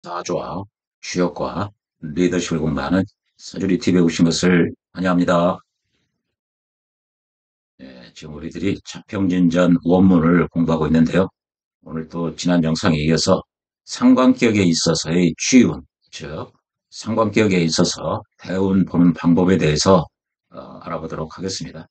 사주와 취업과 리더십을 공부하는 서주리 TV에 오신 것을 환영합니다. 지금 우리들이 자평진전 원문을 공부하고 있는데요. 오늘 또 지난 영상에 이어서 상관격에 있어서의 취운, 즉 상관격에 있어서 대운 보는 방법에 대해서 알아보도록 하겠습니다.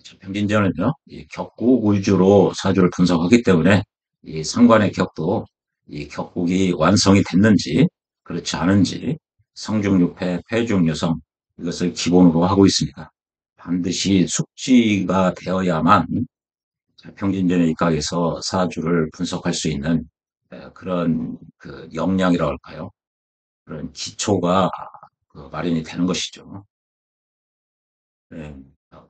자평진전은요, 이 격국 위주로 사주를 분석하기 때문에 이 상관의 격도 이 격국이 완성이 됐는지 그렇지 않은지 성중유패, 폐중유성 이것을 기본으로 하고 있습니다. 반드시 숙지가 되어야만 자평진전에 입각해서 사주를 분석할 수 있는 그런 그 역량이라고 할까요? 그런 기초가 마련이 되는 것이죠. 네.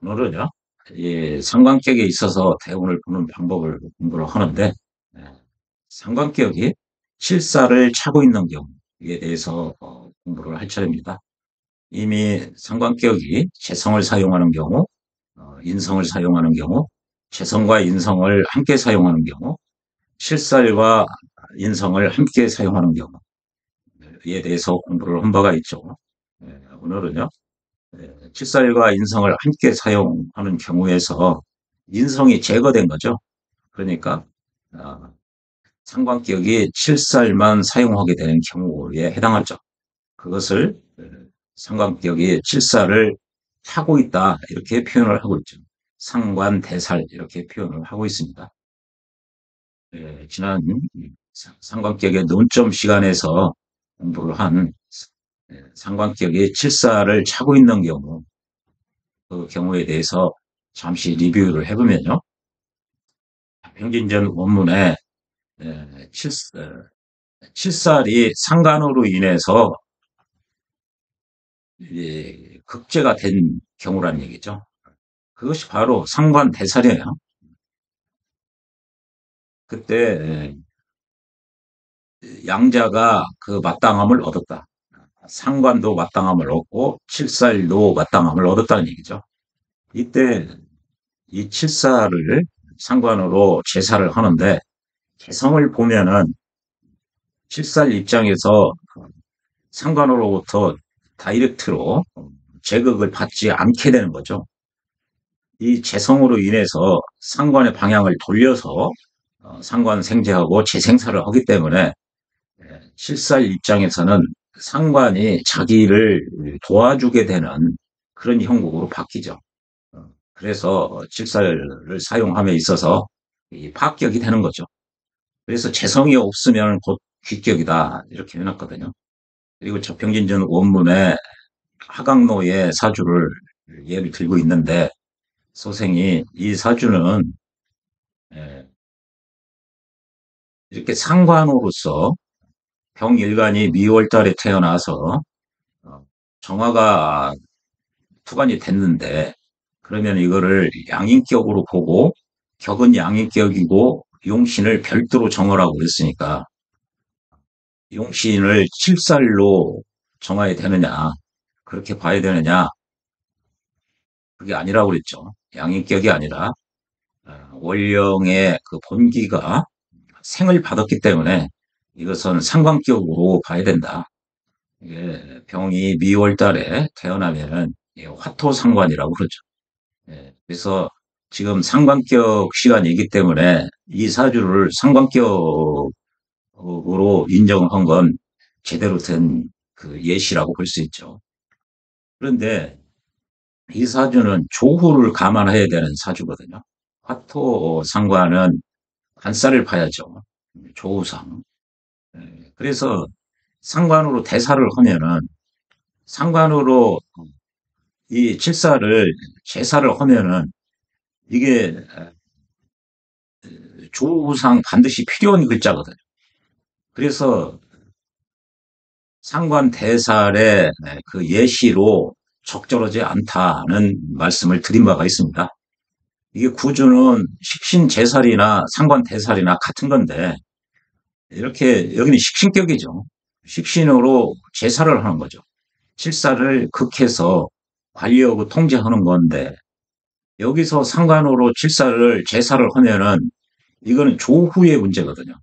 오늘은요, 이 상관격에 있어서 대운을 보는 방법을 공부를 하는데, 예, 상관격이 실사를 차고 있는 경우에 대해서 공부를 할 차례입니다. 이미 상관격이 재성을 사용하는 경우, 인성을 사용하는 경우, 재성과 인성을 함께 사용하는 경우, 실살과 인성을 함께 사용하는 경우에 대해서 공부를 한 바가 있죠. 오늘은요, 칠살과 인성을 함께 사용하는 경우에서 인성이 제거된 거죠. 그러니까 아, 상관격이 칠살만 사용하게 되는 경우에 해당하죠. 그것을 상관격이 칠살을 타고 있다 이렇게 표현을 하고 있죠. 상관대살 이렇게 표현을 하고 있습니다. 지난 상관격의 논점 시간에서 공부를 한 상관격이 칠살을 차고 있는 경우 그 경우에 대해서 잠시 리뷰를 해보면요. 평진전 원문에 칠, 칠살이 상간으로 인해서 극제가 된 경우란 얘기죠. 그것이 바로 상관대살이에요. 그때 양자가 그 마땅함을 얻었다. 상관도 마땅함을 얻고 칠살도 마땅함을 얻었다는 얘기죠. 이때 이 칠살을 상관으로 제사를 하는데 개성을 보면은 칠살 입장에서 상관으로부터 다이렉트로 제극을 받지 않게 되는 거죠. 이 재성으로 인해서 상관의 방향을 돌려서 상관 생재하고 재생사를 하기 때문에 칠살 입장에서는 상관이 자기를 도와주게 되는 그런 형국으로 바뀌죠. 그래서 칠살을 사용함에 있어서 파격이 되는 거죠. 그래서 재성이 없으면 곧 귀격이다 이렇게 해놨거든요. 그리고 저평진전 원문에 하강노의 사주를 예를 들고 있는데 소생이 이 사주는 이렇게 상관으로서 병일간이 미월달에 태어나서 어, 정화가 투관이 됐는데 그러면 이거를 양인격으로 보고 격은 양인격이고 용신을 별도로 정하라고 그랬으니까 용신을 칠살로 정해야 되느냐 그렇게 봐야 되느냐 그게 아니라고 그랬죠. 양인격이 아니라 원령의 그 본기가 생을 받았기 때문에 이것은 상관격으로 봐야 된다. 이게 병이 미월 달에 태어나면은 화토상관이라고 그러죠. 그래서 지금 상관격 시간이기 때문에 이 사주를 상관격으로 인정한 건 제대로 된 그 예시라고 볼 수 있죠. 그런데 이 사주는 조후를 감안해야 되는 사주거든요. 화토 상관은 간살을 봐야죠. 조우상. 그래서 상관으로 대사를 하면은 상관으로 이 칠사를 제사를 하면은 이게 조우상 반드시 필요한 글자거든요. 그래서 상관 대살의 그 예시로 적절하지 않다는 말씀을 드린 바가 있습니다. 이게 구조는 식신제살이나 상관대살이나 같은 건데 이렇게 여기는 식신격이죠. 식신으로 제사를 하는 거죠. 칠사를 극해서 관리하고 통제하는 건데 여기서 상관으로 칠사를 제사를 하면은 이거는 조후의 문제거든요.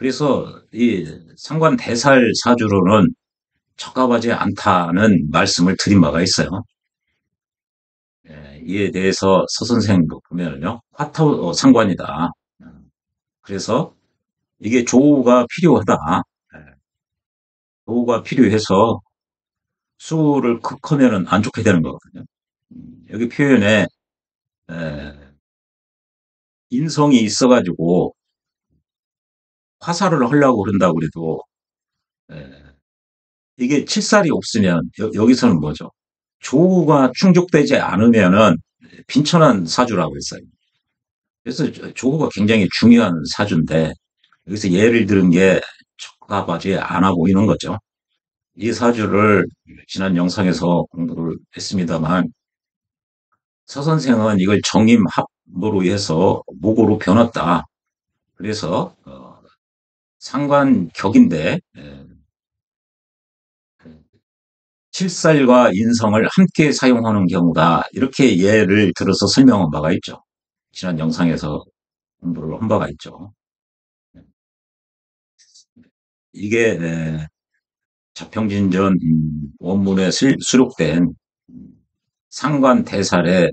그래서 이 상관 대살 사주로는 적합하지 않다는 말씀을 드린 바가 있어요. 예, 이에 대해서 서 선생도 보면은요, 화토 상관이다. 그래서 이게 조우가 필요하다. 예, 조우가 필요해서 수를 극하면은 안 좋게 되는 거거든요. 여기 표현에 에, 인성이 있어가지고 화살을 하려고 그런다고 그래도 에, 이게 칠살이 없으면 여기서는 뭐죠? 조우가 충족되지 않으면은 빈천한 사주라고 했어요. 그래서 조우가 굉장히 중요한 사주인데 여기서 예를 들은 게 적합하지 않아 보이는 거죠. 이 사주를 지난 영상에서 공부를 했습니다만 서 선생은 이걸 정임합으로 해서 목으로 변했다. 그래서 상관격인데 칠살과 인성을 함께 사용하는 경우다. 이렇게 예를 들어서 설명한 바가 있죠. 지난 영상에서 공부를 한 바가 있죠. 이게 자평진전 원문에 수록된 상관대살에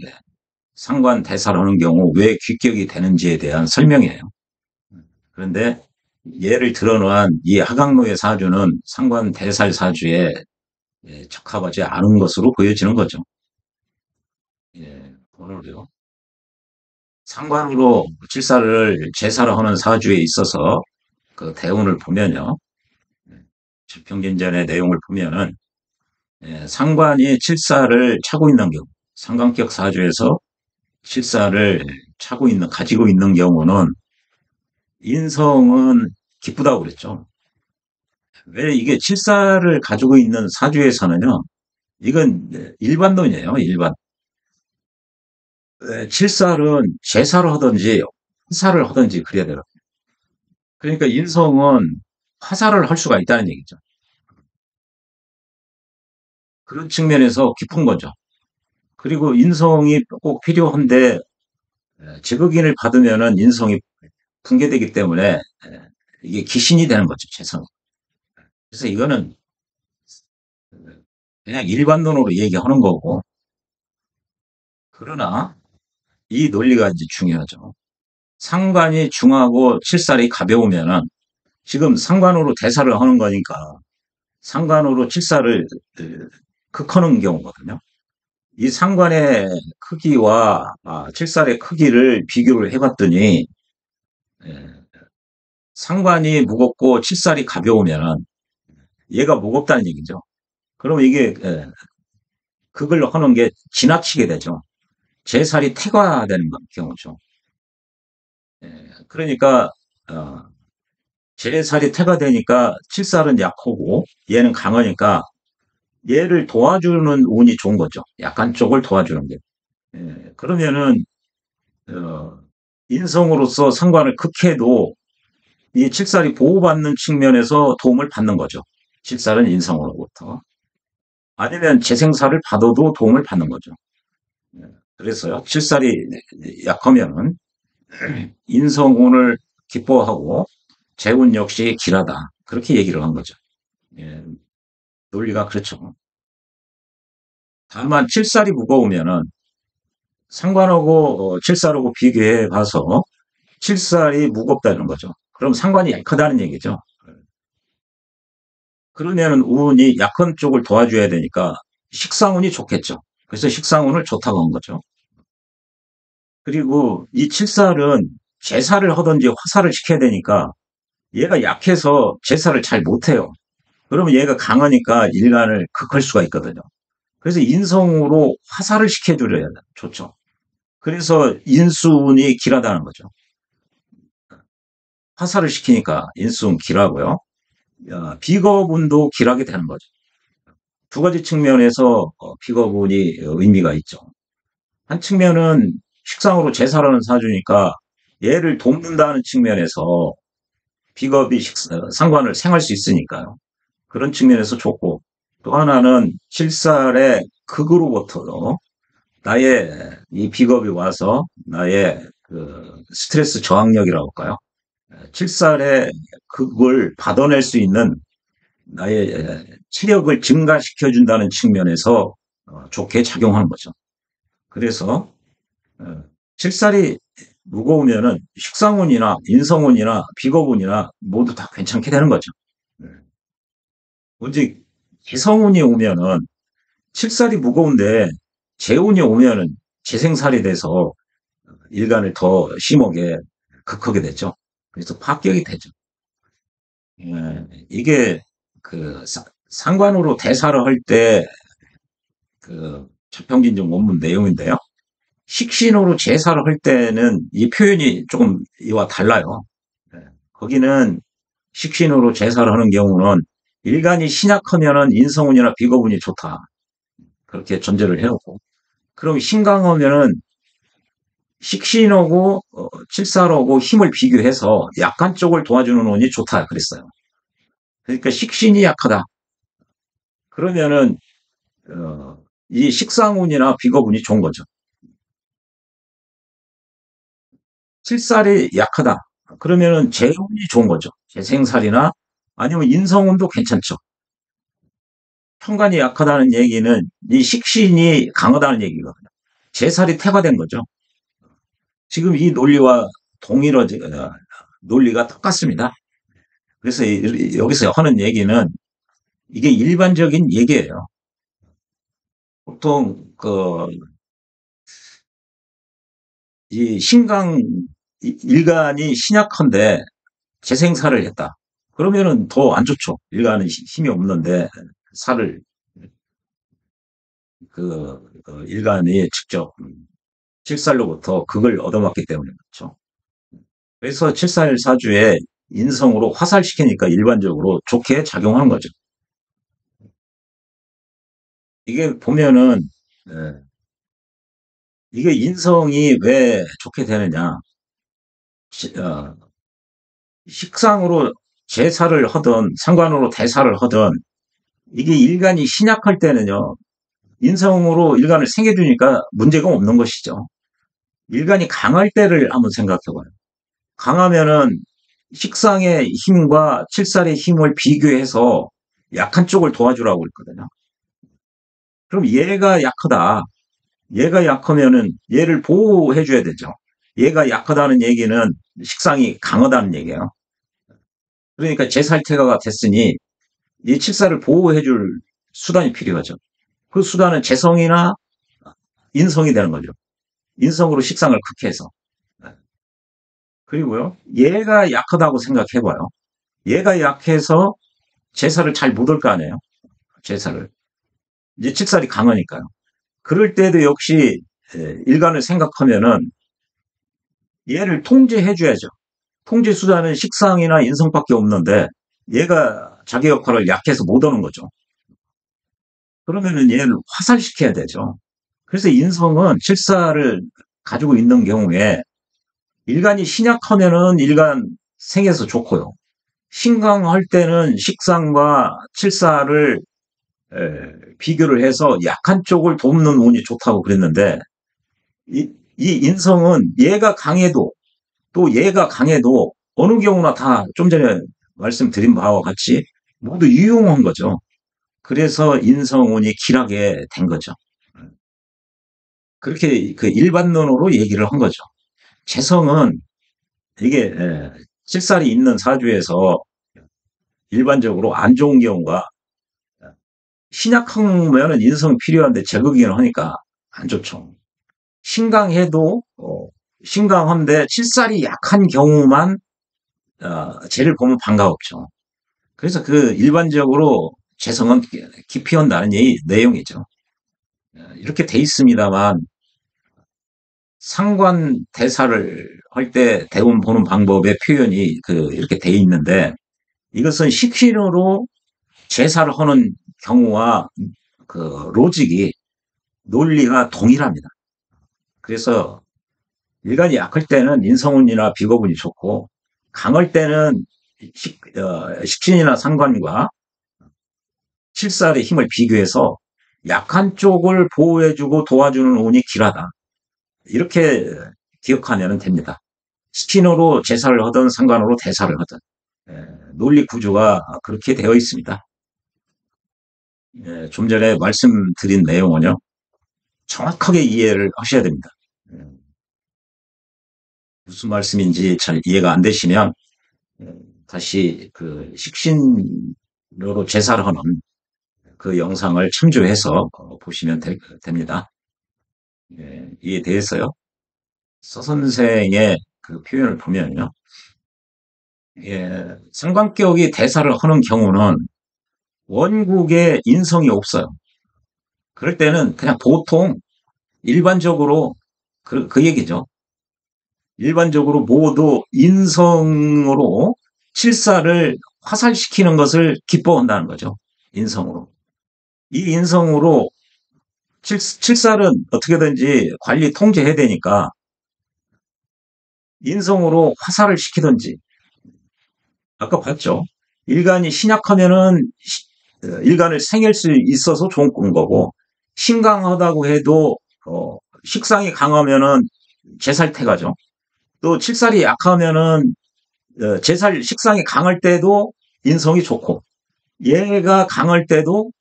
상관대살하는 경우 왜 귀격이 되는지에 대한 설명이에요. 그런데 예를 들어놓은 이 하강로의 사주는 상관대살 사주에 적합하지 않은 것으로 보여지는 거죠. 예, 오늘요. 상관으로 칠사를 제사를 하는 사주에 있어서 그 대운을 보면요. 자평진전의 내용을 보면은 상관이 칠사를 차고 있는 경우, 상관격 사주에서 칠사를 가지고 있는 경우는 인성은 기쁘다고 그랬죠. 왜 이게 칠사를 가지고 있는 사주에서는요, 이건 일반론이에요, 일반. 칠살은 제사를 하든지 화살을 하든지 그래야 돼요. 그러니까 인성은 화살을 할 수가 있다는 얘기죠. 그런 측면에서 깊은 거죠. 그리고 인성이 꼭 필요한데 제거인을 받으면은 인성이 붕괴되기 때문에 이게 기신이 되는 거죠, 재성. 그래서 이거는 그냥 일반론으로 얘기하는 거고, 그러나 이 논리가 이제 중요하죠. 상관이 중하고 칠살이 가벼우면은 지금 상관으로 대사를 하는 거니까 상관으로 칠살을 극하는 경우거든요. 이 상관의 크기와 칠살의 크기를 비교를 해봤더니 상관이 무겁고 칠살이 가벼우면 얘가 무겁다는 얘기죠. 그러면 이게 그걸 하는 게 지나치게 되죠. 제 살이 태가되는 경우죠. 그러니까 어, 제 살이 태가되니까 칠살은 약하고 얘는 강하니까 얘를 도와주는 운이 좋은 거죠. 약한 쪽을 도와주는 게. 그러면은 어, 인성으로서 상관을 극해도 이 칠살이 보호받는 측면에서 도움을 받는 거죠. 칠살은 인성으로부터. 아니면 재생살을 받아도 도움을 받는 거죠. 그래서요, 칠살이 약하면은 인성운을 기뻐하고 재운 역시 길하다. 그렇게 얘기를 한 거죠. 예, 논리가 그렇죠. 다만 칠살이 무거우면은 상관하고 칠살하고 비교해 봐서 칠살이 무겁다는 거죠. 그럼 상관이 약하다는 얘기죠. 그러면은 운이 약한 쪽을 도와줘야 되니까 식상운이 좋겠죠. 그래서 식상운을 좋다고 한 거죠. 그리고 이 칠살은 제사를 하든지 화살을 시켜야 되니까 얘가 약해서 제사를 잘 못해요. 그러면 얘가 강하니까 일간을 극할 수가 있거든요. 그래서 인성으로 화살을 시켜줘야 좋죠. 그래서 인수운이 길하다는 거죠. 화살을 시키니까 인수운 길하고요. 비거분도 길하게 되는 거죠. 두 가지 측면에서 비거분이 의미가 있죠. 한 측면은 식상으로 제사라는 사주니까 얘를 돕는다는 측면에서 비겁이 상관을 생할 수 있으니까요. 그런 측면에서 좋고 또 하나는 칠살의 극으로부터 나의 이 비겁이 와서 나의 그 스트레스 저항력이라고 할까요? 칠살에 그걸 받아낼 수 있는 나의 체력을 증가시켜준다는 측면에서 좋게 작용하는 거죠. 그래서 칠살이 무거우면은 식상운이나 인성운이나 비겁운이나 모두 다 괜찮게 되는 거죠. 네. 오직 개성운이 오면은 칠살이 무거운데 재운이 오면은 재생살이 돼서 일간을 더 심하게 극하게 되죠. 그래서 파격이 되죠. 이게 그 상관으로 대사를 할 때 그 자평진정 원문 내용인데요. 식신으로 제사를 할 때는 이 표현이 조금 이와 달라요. 네. 거기는 식신으로 제사를 하는 경우는 일간이 신약하면은 인성운이나 비거운이 좋다. 그렇게 전제를 해놓고. 그럼 신강하면은 식신하고 칠살하고 힘을 비교해서 약한 쪽을 도와주는 운이 좋다. 그랬어요. 그러니까 식신이 약하다. 그러면은 어, 이 식상운이나 비거운이 좋은 거죠. 칠살이 약하다. 그러면은 재운이 좋은 거죠. 재생살이나 아니면 인성운도 괜찮죠. 편관이 약하다는 얘기는 이 식신이 강하다는 얘기거든요. 제살이 태가 된 거죠. 지금 이 논리와 동일하지, 논리가 똑같습니다. 그래서 여기서 하는 얘기는 이게 일반적인 얘기예요. 보통 이 신강 일간이 신약한데 재생살을 했다. 그러면은 더 안 좋죠. 일간은 힘이 없는데 살을 일간이 직접 칠살로부터 그걸 얻어맞기 때문에 그렇죠. 그래서 칠살사주에 인성으로 화살시키니까 일반적으로 좋게 작용하는 거죠. 이게 보면은 예, 이게 인성이 왜 좋게 되느냐? 어, 식상으로 제사를 하든 상관으로 대사를 하든 이게 일간이 신약할 때는요. 인성으로 일간을 생겨주니까 문제가 없는 것이죠. 일간이 강할 때를 한번 생각해봐요. 강하면은 식상의 힘과 칠살의 힘을 비교해서 약한 쪽을 도와주라고 그랬거든요. 그럼 얘가 약하다. 얘가 약하면은 얘를 보호해줘야 되죠. 얘가 약하다는 얘기는 식상이 강하다는 얘기예요. 그러니까 재살퇴가 됐으니 이 칠살을 보호해줄 수단이 필요하죠. 그 수단은 재성이나 인성이 되는 거죠. 인성으로 식상을 극해서. 그리고요, 얘가 약하다고 생각해봐요. 얘가 약해서 제사를 잘 못 올 거 아니에요. 제사를. 이제 칠살이 강하니까요. 그럴 때도 역시 일간을 생각하면은 얘를 통제해줘야죠. 통제 수단은 식상이나 인성밖에 없는데 얘가 자기 역할을 약해서 못 하는 거죠. 그러면은 얘를 화살시켜야 되죠. 그래서 인성은 칠살을 가지고 있는 경우에 일간이 신약하면은 일간 생에서 좋고요. 신강할 때는 식상과 칠살을 비교를 해서 약한 쪽을 돕는 운이 좋다고 그랬는데 이 인성은 얘가 강해도 또 얘가 강해도 어느 경우나 다 좀 전에 말씀드린 바와 같이 모두 유용한 거죠. 그래서 인성운이 길하게 된 거죠. 그렇게 그 일반론으로 얘기를 한 거죠. 재성은 이게 칠살이 있는 사주에서 일반적으로 안 좋은 경우가 신약하면은 인성이 필요한데 제거기는 하니까 안 좋죠. 신강해도 신강한데 칠살이 약한 경우만 쟤를 보면 반가웠죠. 그래서 그 일반적으로 재성은 깊이 한다는 내용이죠. 이렇게 돼 있습니다만 상관 대사를 할 때 대운 보는 방법의 표현이 이렇게 돼 있는데 이것은 식신으로 제사를 하는 경우와 로직이 논리가 동일합니다. 그래서 일간이 약할 때는 인성운이나 비거운이 좋고 강할 때는 식신이나 상관과 칠살의 힘을 비교해서 약한 쪽을 보호해주고 도와주는 운이 길하다. 이렇게 기억하면 됩니다. 신호로 제사를 하든 상관으로 대사를 하든 논리 구조가 그렇게 되어 있습니다. 좀 전에 말씀드린 내용은요, 정확하게 이해를 하셔야 됩니다. 예, 무슨 말씀인지 잘 이해가 안 되시면 예, 다시 그 식신으로 제사를 하는 그 영상을 참조해서 보시면 됩니다. 이에 대해서요, 서 선생의 그 표현을 보면요, 상관격이 대사를 하는 경우는 원국에 인성이 없어요. 그럴 때는 그냥 보통 일반적으로 그 얘기죠. 일반적으로 모두 인성으로 칠사를 화살시키는 것을 기뻐한다는 거죠. 인성으로. 이 인성으로 칠살은 어떻게든지 관리 통제해야 되니까 인성으로 화살을 시키든지, 아까 봤죠. 일간이 신약하면은 일간을 생일 수 있어서 좋은 거고, 신강하다고 해도 식상이 강하면은 제살태가죠. 또 칠살이 약하면은 제살 식상이 강할 때도 인성이 좋고, 얘가 강할 때도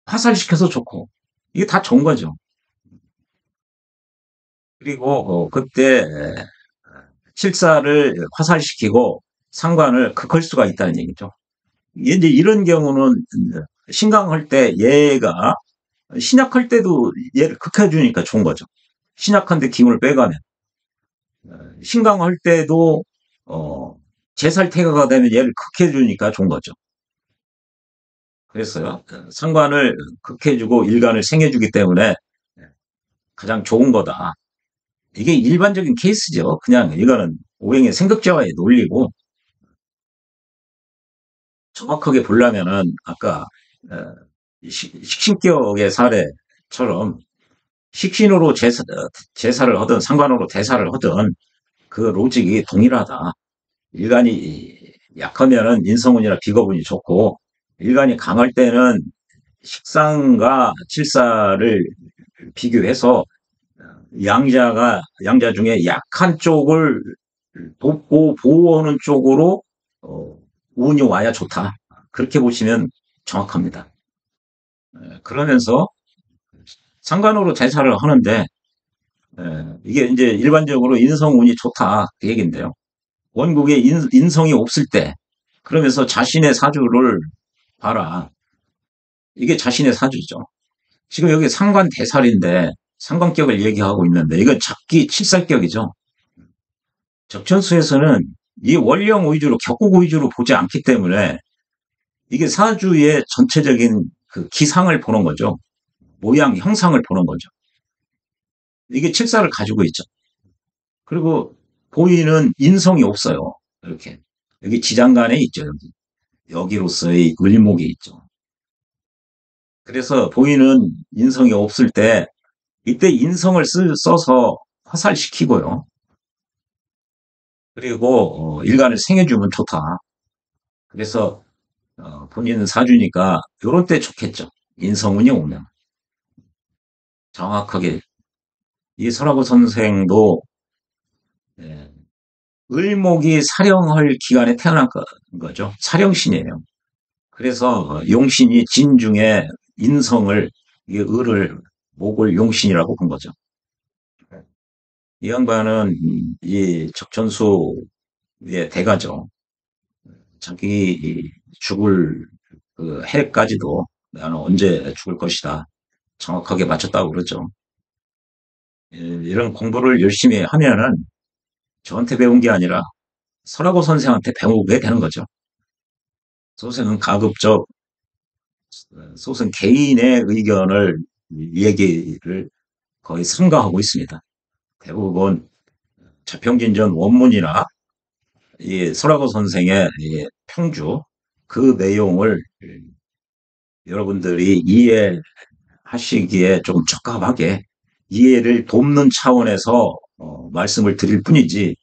화살시켜서 좋고, 이게 다 좋은 거죠. 그리고 그때 칠사를 화살시키고 상관을 극할 수가 있다는 얘기죠. 이제 이런 경우는 신강할 때 얘가 신약할 때도 얘를 극해주니까 좋은 거죠. 신약한데 기운을 빼가면 신강할 때도 제살태가가 되면 얘를 극해주니까 좋은 거죠. 그래서요, 상관을 극해주고 일간을 생해주기 때문에 가장 좋은 거다. 이게 일반적인 케이스죠. 그냥 이거는 오행의 생극제와의 논리고, 정확하게 보려면은 아까 어, 식신격의 사례처럼 식신으로 제사를 하든 상관으로 대사를 하든 그 로직이 동일하다. 일간이 약하면은 인성운이나 비거운이 좋고, 일간이 강할 때는 식상과 칠사를 비교해서 양자 중에 약한 쪽을 돕고 보호하는 쪽으로 운이 와야 좋다. 그렇게 보시면 정확합니다. 그러면서 상관으로 제사를 하는데 이게 이제 일반적으로 인성운이 좋다 그 얘기인데요. 원국에 인성이 없을 때 그러면서 자신의 사주를 봐라. 이게 자신의 사주죠. 지금 여기 상관 대살인데 상관격을 얘기하고 있는데 이건 잡기 칠살격이죠. 적천수에서는 이 원령 위주로 격국 위주로 보지 않기 때문에 이게 사주의 전체적인 그 기상을 보는 거죠. 모양, 형상을 보는 거죠. 이게 칠사를 가지고 있죠. 그리고 보이는 인성이 없어요. 이렇게. 여기 지장간에 있죠. 여기로서의 을목이 있죠. 그래서 보이는 인성이 없을 때 이때 인성을 써서 화살시키고요. 그리고 일간을 생해주면 좋다. 그래서 본인 사주니까 요럴 때 좋겠죠. 인성운이 오면. 정확하게 이 설하고 선생도 예, 을목이 사령할 기간에 태어난 거죠. 사령신이에요. 그래서 용신이 진중에 인성을 이게 을을 목을 용신이라고 본 거죠. 이 양반은 이 적천수의 대가죠. 자기 죽을 그 해까지도 나는 언제 죽을 것이다. 정확하게 맞췄다고 그러죠. 이런 공부를 열심히 하면은 저한테 배운 게 아니라 설하고 선생한테 배우게 되는 거죠. 소생은 가급적 소생 개인의 의견을 얘기를 거의 삼가하고 있습니다. 대부분 자평진전 원문이나 이 설하고 선생의 이 평주 그 내용을 여러분들이 이해하시기에 조금 적합하게 이해를 돕는 차원에서 말씀을 드릴 뿐이지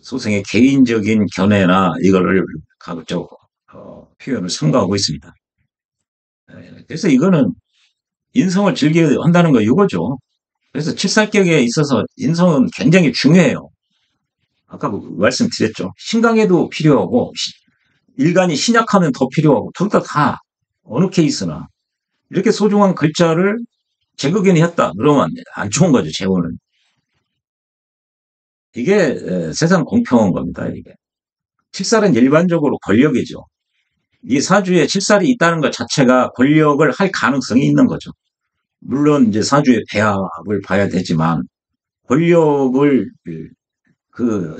소생의 개인적인 견해나 이거를 가급적 표현을 삼가하고 있습니다. 그래서 이거는 인성을 즐겨야 한다는 거 이거죠. 그래서 칠살격에 있어서 인성은 굉장히 중요해요. 아까 말씀드렸죠. 신강에도 필요하고, 일간이 신약하면 더 필요하고, 둘 다 어느 케이스나 이렇게 소중한 글자를 제국인이 했다. 그러면 안 좋은 거죠, 재혼은. 이게 세상 공평한 겁니다, 이게. 칠살은 일반적으로 권력이죠. 이 사주에 칠살이 있다는 것 자체가 권력을 할 가능성이 있는 거죠. 물론 이제 사주의 배합을 봐야 되지만 권력을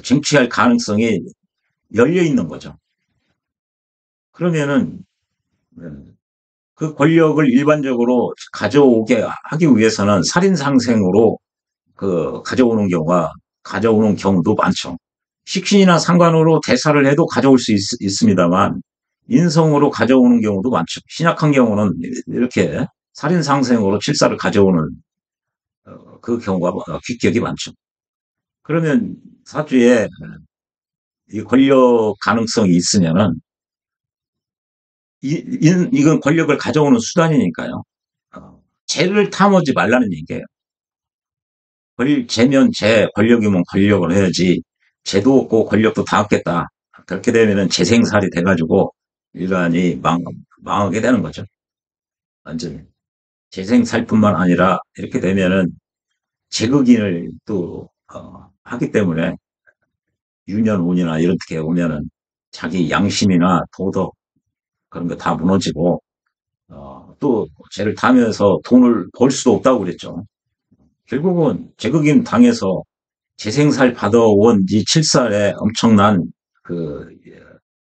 쟁취할 가능성이 열려 있는 거죠. 그러면은 그 권력을 일반적으로 가져오게 하기 위해서는 살인 상생으로 가져오는 경우도 많죠. 식신이나 상관으로 대사를 해도 가져올 수 있습니다만 인성으로 가져오는 경우도 많죠. 신약한 경우는 이렇게 살인 상생으로 칠사를 가져오는 그 경우가 귀격이 많죠. 그러면 사주에 이 권력 가능성이 있으면은 이건 권력을 가져오는 수단이니까요. 죄를 탐하지 말라는 얘기예요. 죄면 죄, 권력이면 권력을 해야지. 죄도 없고 권력도 다 없겠다. 그렇게 되면은 재생살이 돼가지고 일간이 망하게 되는 거죠. 완전히. 재생살뿐만 아니라 이렇게 되면은 재극인을 또 하기 때문에 유년, 운이나 이렇게 오면은 자기 양심이나 도덕 그런 거 다 무너지고 또 죄를 타면서 돈을 벌 수도 없다고 그랬죠. 결국은 재극인 당해서 재생살 받아온 이 칠살의 엄청난 그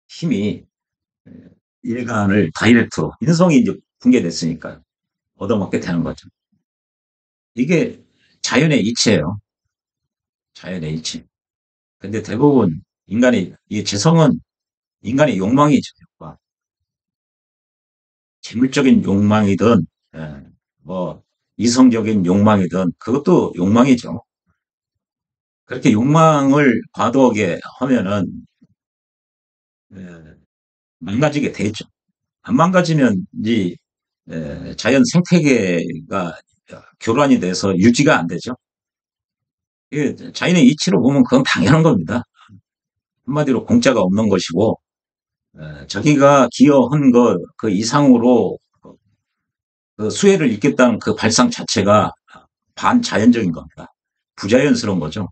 힘이 일간을 다이렉트로 인성이 이제 붕괴됐으니까 얻어먹게 되는 거죠. 이게 자연의 이치예요. 자연의 이치. 근데 대부분 이게 재성은 인간의 욕망이죠. 욕망. 재물적인 욕망이든 예, 뭐 이성적인 욕망이든 그것도 욕망이죠. 그렇게 욕망을 과도하게 하면은 예, 망가지게 되죠. 안 망가지면 이 자연 생태계가 교란이 돼서 유지가 안 되죠. 이게 자연의 이치로 보면 그건 당연한 겁니다. 한마디로 공짜가 없는 것이고 자기가 기여한 것 그 이상으로 그 수혜를 입겠다는 그 발상 자체가 반자연적인 겁니다. 부자연스러운 거죠.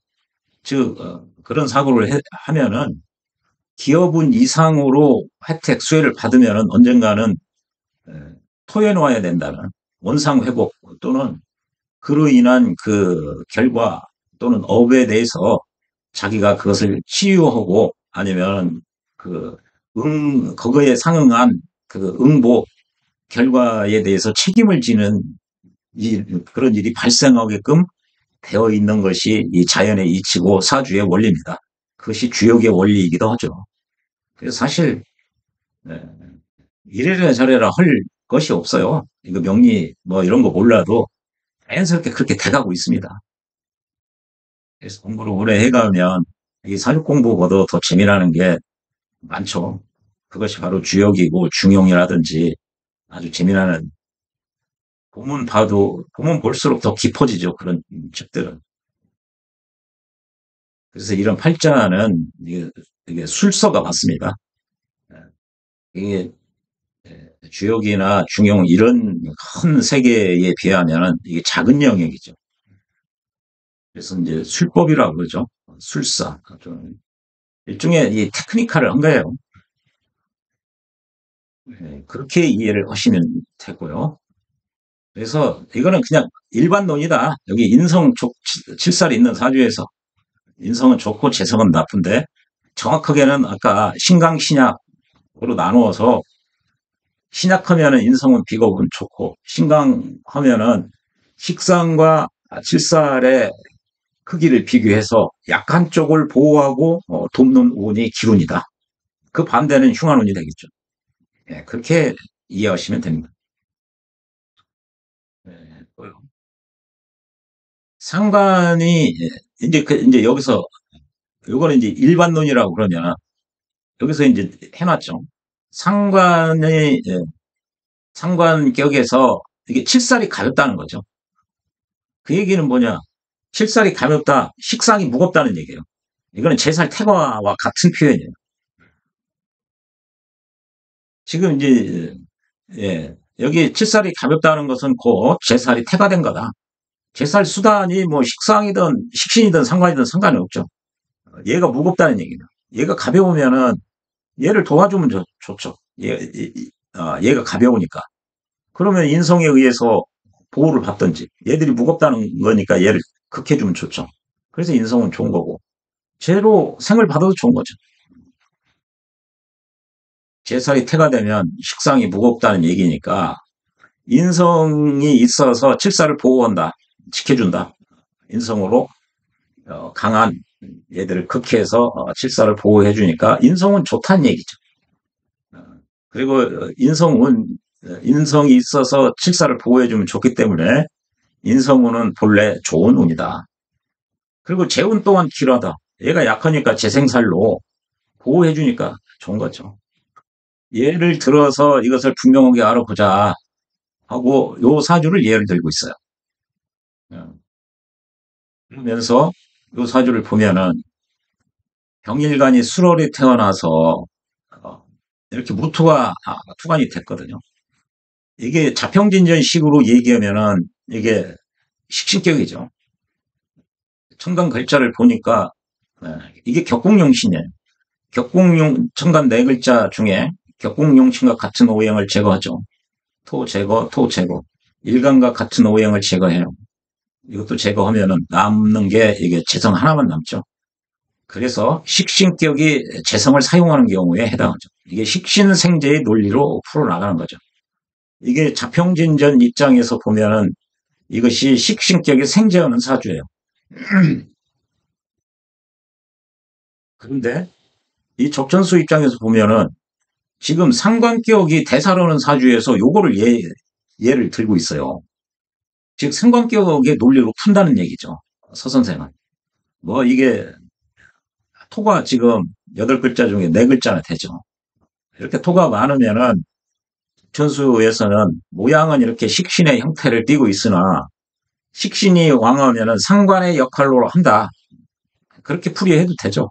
즉 그런 사고를 하면은 기여분 이상으로 혜택 수혜를 받으면은 언젠가는 토해놓아야 된다는 원상 회복 또는 그로 인한 그 결과 또는 업에 대해서 자기가 그것을 치유하고 아니면 그거에 상응한 그 응보 결과에 대해서 책임을 지는 그런 일이 발생하게끔 되어 있는 것이 이 자연의 이치고 사주의 원리입니다. 그것이 주역의 원리이기도 하죠. 그래서 사실 네, 이래라 저래라 할 것이 없어요. 이거 명리 뭐 이런 거 몰라도 자연스럽게 그렇게 돼가고 있습니다. 그래서 공부를 오래 해가면 이 사육 공부보다 더 재미나는 게 많죠. 그것이 바로 주역이고 중용이라든지 아주 재미나는 보면 볼수록 더 깊어지죠. 그런 책들은. 그래서 이런 팔자는 이게 술서가 맞습니다. 이게 주역이나 중용 이런 큰 세계에 비하면 이게 작은 영역이죠. 그래서 이제 술법이라고 그러죠. 술사. 일종의 이 테크니컬을 한 거예요. 그렇게 이해를 하시면 되고요. 그래서 이거는 그냥 일반론이다. 여기 칠살이 있는 사주에서 인성은 좋고 재성은 나쁜데 정확하게는 아까 신강 신약으로 나누어서 신약하면은 인성은 비겁은 좋고 신강하면은 식상과 칠살의 크기를 비교해서 약한 쪽을 보호하고 돕는 운이 기운이다. 그 반대는 흉한 운이 되겠죠. 예, 그렇게 이해하시면 됩니다. 예, 상관이 이제 여기서 요거는 이제 일반론이라고 그러면 여기서 이제 해놨죠. 상관의 상관격에서 이게 칠살이 가볍다는 거죠. 그 얘기는 뭐냐? 칠살이 가볍다, 식상이 무겁다는 얘기예요. 이거는 제살 태과와 같은 표현이에요. 지금 이제 예, 여기 칠살이 가볍다는 것은 곧 제살이 태과된 거다. 제살 수단이 뭐 식상이든 식신이든 상관이든 상관이 없죠. 얘가 무겁다는 얘기는. 얘가 가벼우면은 얘를 도와주면 좋죠. 얘가 가벼우니까. 그러면 인성에 의해서 보호를 받든지 얘들이 무겁다는 거니까 얘를 극해주면 좋죠. 그래서 인성은 좋은 거고 죄로 생을 받아도 좋은 거죠. 제살이 태가 되면 식상이 무겁다는 얘기니까 인성이 있어서 칠살을 보호한다, 지켜준다. 인성으로 강한 얘들을 극해서 칠살을 보호해주니까 인성은 좋다는 얘기죠. 그리고 인성이 있어서 칠살을 보호해주면 좋기 때문에 인성운은 본래 좋은 운이다. 그리고 재운 또한 길하다. 얘가 약하니까 재생살로 보호해주니까 좋은 거죠. 예를 들어서 이것을 분명하게 알아보자 하고 요 사주를 예를 들고 있어요. 그러면서 요 사주를 보면은 병일간이 수월에 태어나서 이렇게 무토가 투간이 됐거든요. 이게 자평진전식으로 얘기하면은 이게 식신격이죠. 천간 글자를 보니까 이게 격공용신이에요. 격공용 천간 네 글자 중에 격공용신과 같은 오행을 제거하죠. 토 제거, 토 제거. 일간과 같은 오행을 제거해요. 이것도 제거하면은 남는 게 이게 재성 하나만 남죠. 그래서 식신격이 재성을 사용하는 경우에 해당하죠. 이게 식신생재의 논리로 풀어나가는 거죠. 이게 자평진전 입장에서 보면은 이것이 식신격이 생재하는 사주예요. 그런데 이 적천수 입장에서 보면은 지금 상관격이 대사로는 사주에서 요거를 예를 들고 있어요. 즉 상관격의 논리로 푼다는 얘기죠. 서 선생은. 뭐 이게 토가 지금 8글자 중에 4글자나 되죠. 이렇게 토가 많으면은 천수에서는 모양은 이렇게 식신의 형태를 띠고 있으나 식신이 왕하면은 상관의 역할로 한다. 그렇게 풀이해도 되죠.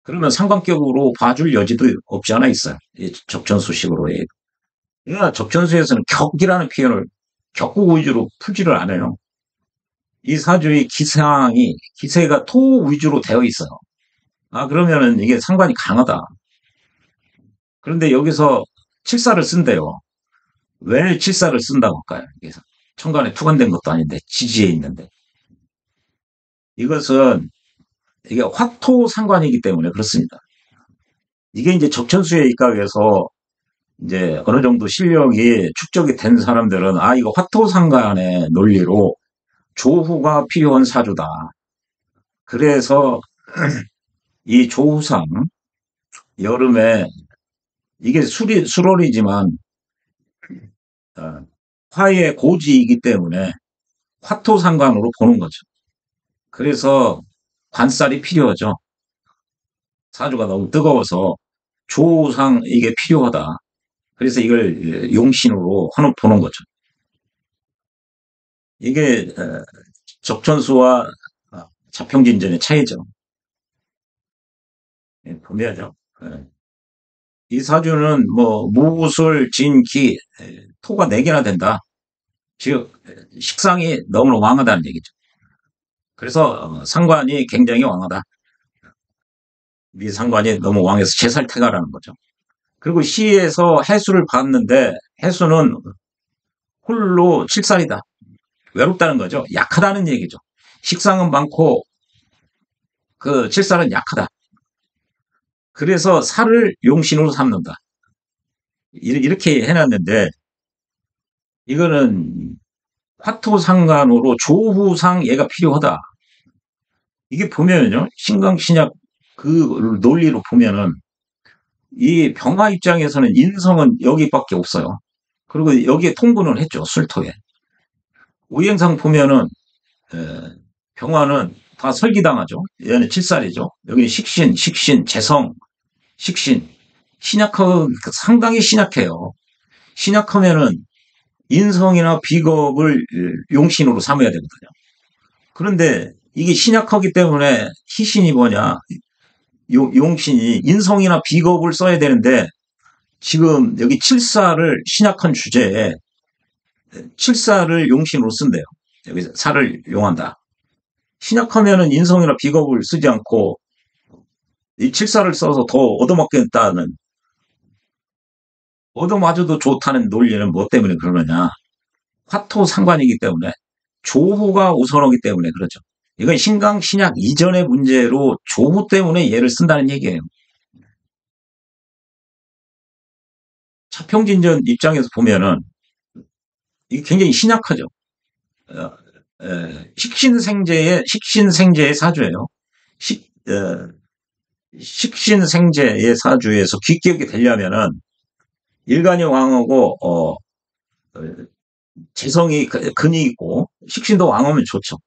그러면 상관격으로 봐줄 여지도 없지 않아 있어요. 적천수식으로 해. 그러나 적천수에서는 격이라는 표현을 격국 위주로 풀지를 않아요. 이 사주의 기세가 토 위주로 되어 있어요. 그러면은 이게 상관이 강하다. 그런데 여기서 칠사를 쓴대요. 왜 칠사를 쓴다고 할까요? 그래서 천간에 투관된 것도 아닌데 지지에 있는데 이것은 이게 화토 상관이기 때문에 그렇습니다. 이게 이제 적천수에 입각해서 이제 어느 정도 실력이 축적이 된 사람들은 이거 화토 상관의 논리로 조후가 필요한 사주다. 그래서 이 조후상 여름에 이게 수월이지만 화의 고지이기 때문에 화토 상관으로 보는 거죠. 그래서 관살이 필요하죠. 사주가 너무 뜨거워서 조상 이게 필요하다. 그래서 이걸 용신으로 보는 거죠. 이게 적천수와 자평진전의 차이죠. 보면요. 이 사주는 뭐 무술, 진기, 토가 4개나 된다. 즉 식상이 너무 왕하다는 얘기죠. 그래서 상관이 굉장히 왕하다. 미 상관이 너무 왕해서 제살태가라는 거죠. 그리고 시에서 해수를 봤는데 해수는 홀로 칠살이다. 외롭다는 거죠. 약하다는 얘기죠. 식상은 많고 그 칠살은 약하다. 그래서 살을 용신으로 삼는다. 이렇게 해놨는데 이거는 화토상관으로 조후상 얘가 필요하다. 이게 보면요. 신강신약 그 논리로 보면은 이 병화 입장에서는 인성은 여기밖에 없어요. 그리고 여기에 통분을 했죠. 술토에. 오행상 보면은 병화는 다 설기당하죠. 얘는 칠살이죠. 여기 식신, 재성, 식신. 상당히 신약해요. 신약하면은 인성이나 비겁을 용신으로 삼아야 되거든요. 그런데 이게 신약하기 때문에 희신이 뭐냐, 용신이 인성이나 비겁을 써야 되는데 지금 여기 칠사를 신약한 주제에 칠사를 용신으로 쓴대요. 여기 사를 용한다. 신약하면은 인성이나 비겁을 쓰지 않고 이 칠사를 써서 더 얻어먹겠다는, 얻어맞아도 좋다는 논리는 뭐 때문에 그러느냐. 화토 상관이기 때문에, 조후가 우선하기 때문에 그렇죠. 이건 신강 신약 이전의 문제로 조후 때문에 얘를 쓴다는 얘기예요. 차평진전 입장에서 보면은 이게 굉장히 신약하죠. 어, 식신생제의 사주예요. 식신생제의 사주에서 귀격이 되려면은 일간이 왕하고 재성이 근이 있고 식신도 왕하면 좋죠.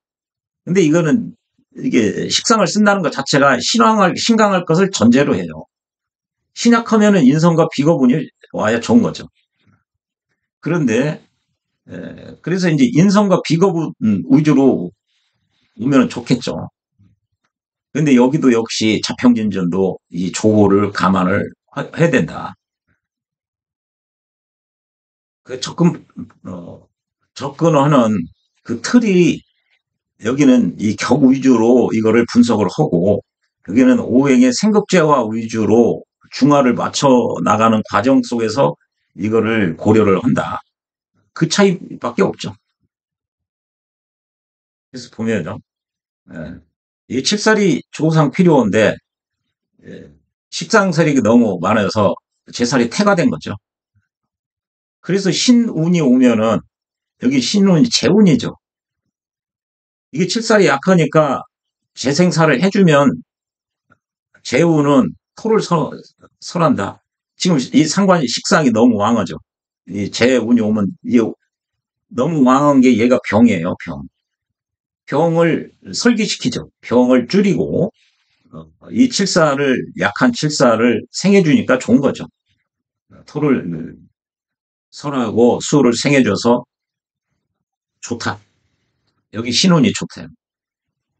근데 이거는 이게 식상을 쓴다는 것 자체가 신강할 것을 전제로 해요. 신약하면은 인성과 비거분이 와야 좋은 거죠. 그런데 그래서 이제 인성과 비거분 위주로 오면 좋겠죠. 근데 여기도 역시 자평진전도 이 조호를 감안을 해야 된다. 그 접근하는 그 틀이, 여기는 이 격 위주로 이거를 분석을 하고, 여기는 오행의 생급제화 위주로 중화를 맞춰 나가는 과정 속에서 이거를 고려를 한다. 그 차이밖에 없죠. 그래서 보면요, 예, 이 칠살이 조상 필요한데 예, 식상세력이 너무 많아서 제살이 태가 된 거죠. 그래서 신운이 오면은 여기 신운이 재운이죠. 이게 칠살이 약하니까 재생사를 해주면 재운은 토를 설한다. 지금 이 상관이 식상이 너무 왕하죠. 이 재운이 오면 이 너무 왕한 게 얘가 병이에요. 병. 병을 설기시키죠. 병을 줄이고 이 칠사를, 약한 칠사를 생해주니까 좋은 거죠. 토를 설하고 수를 생해줘서 좋다. 여기 신운이 좋대요.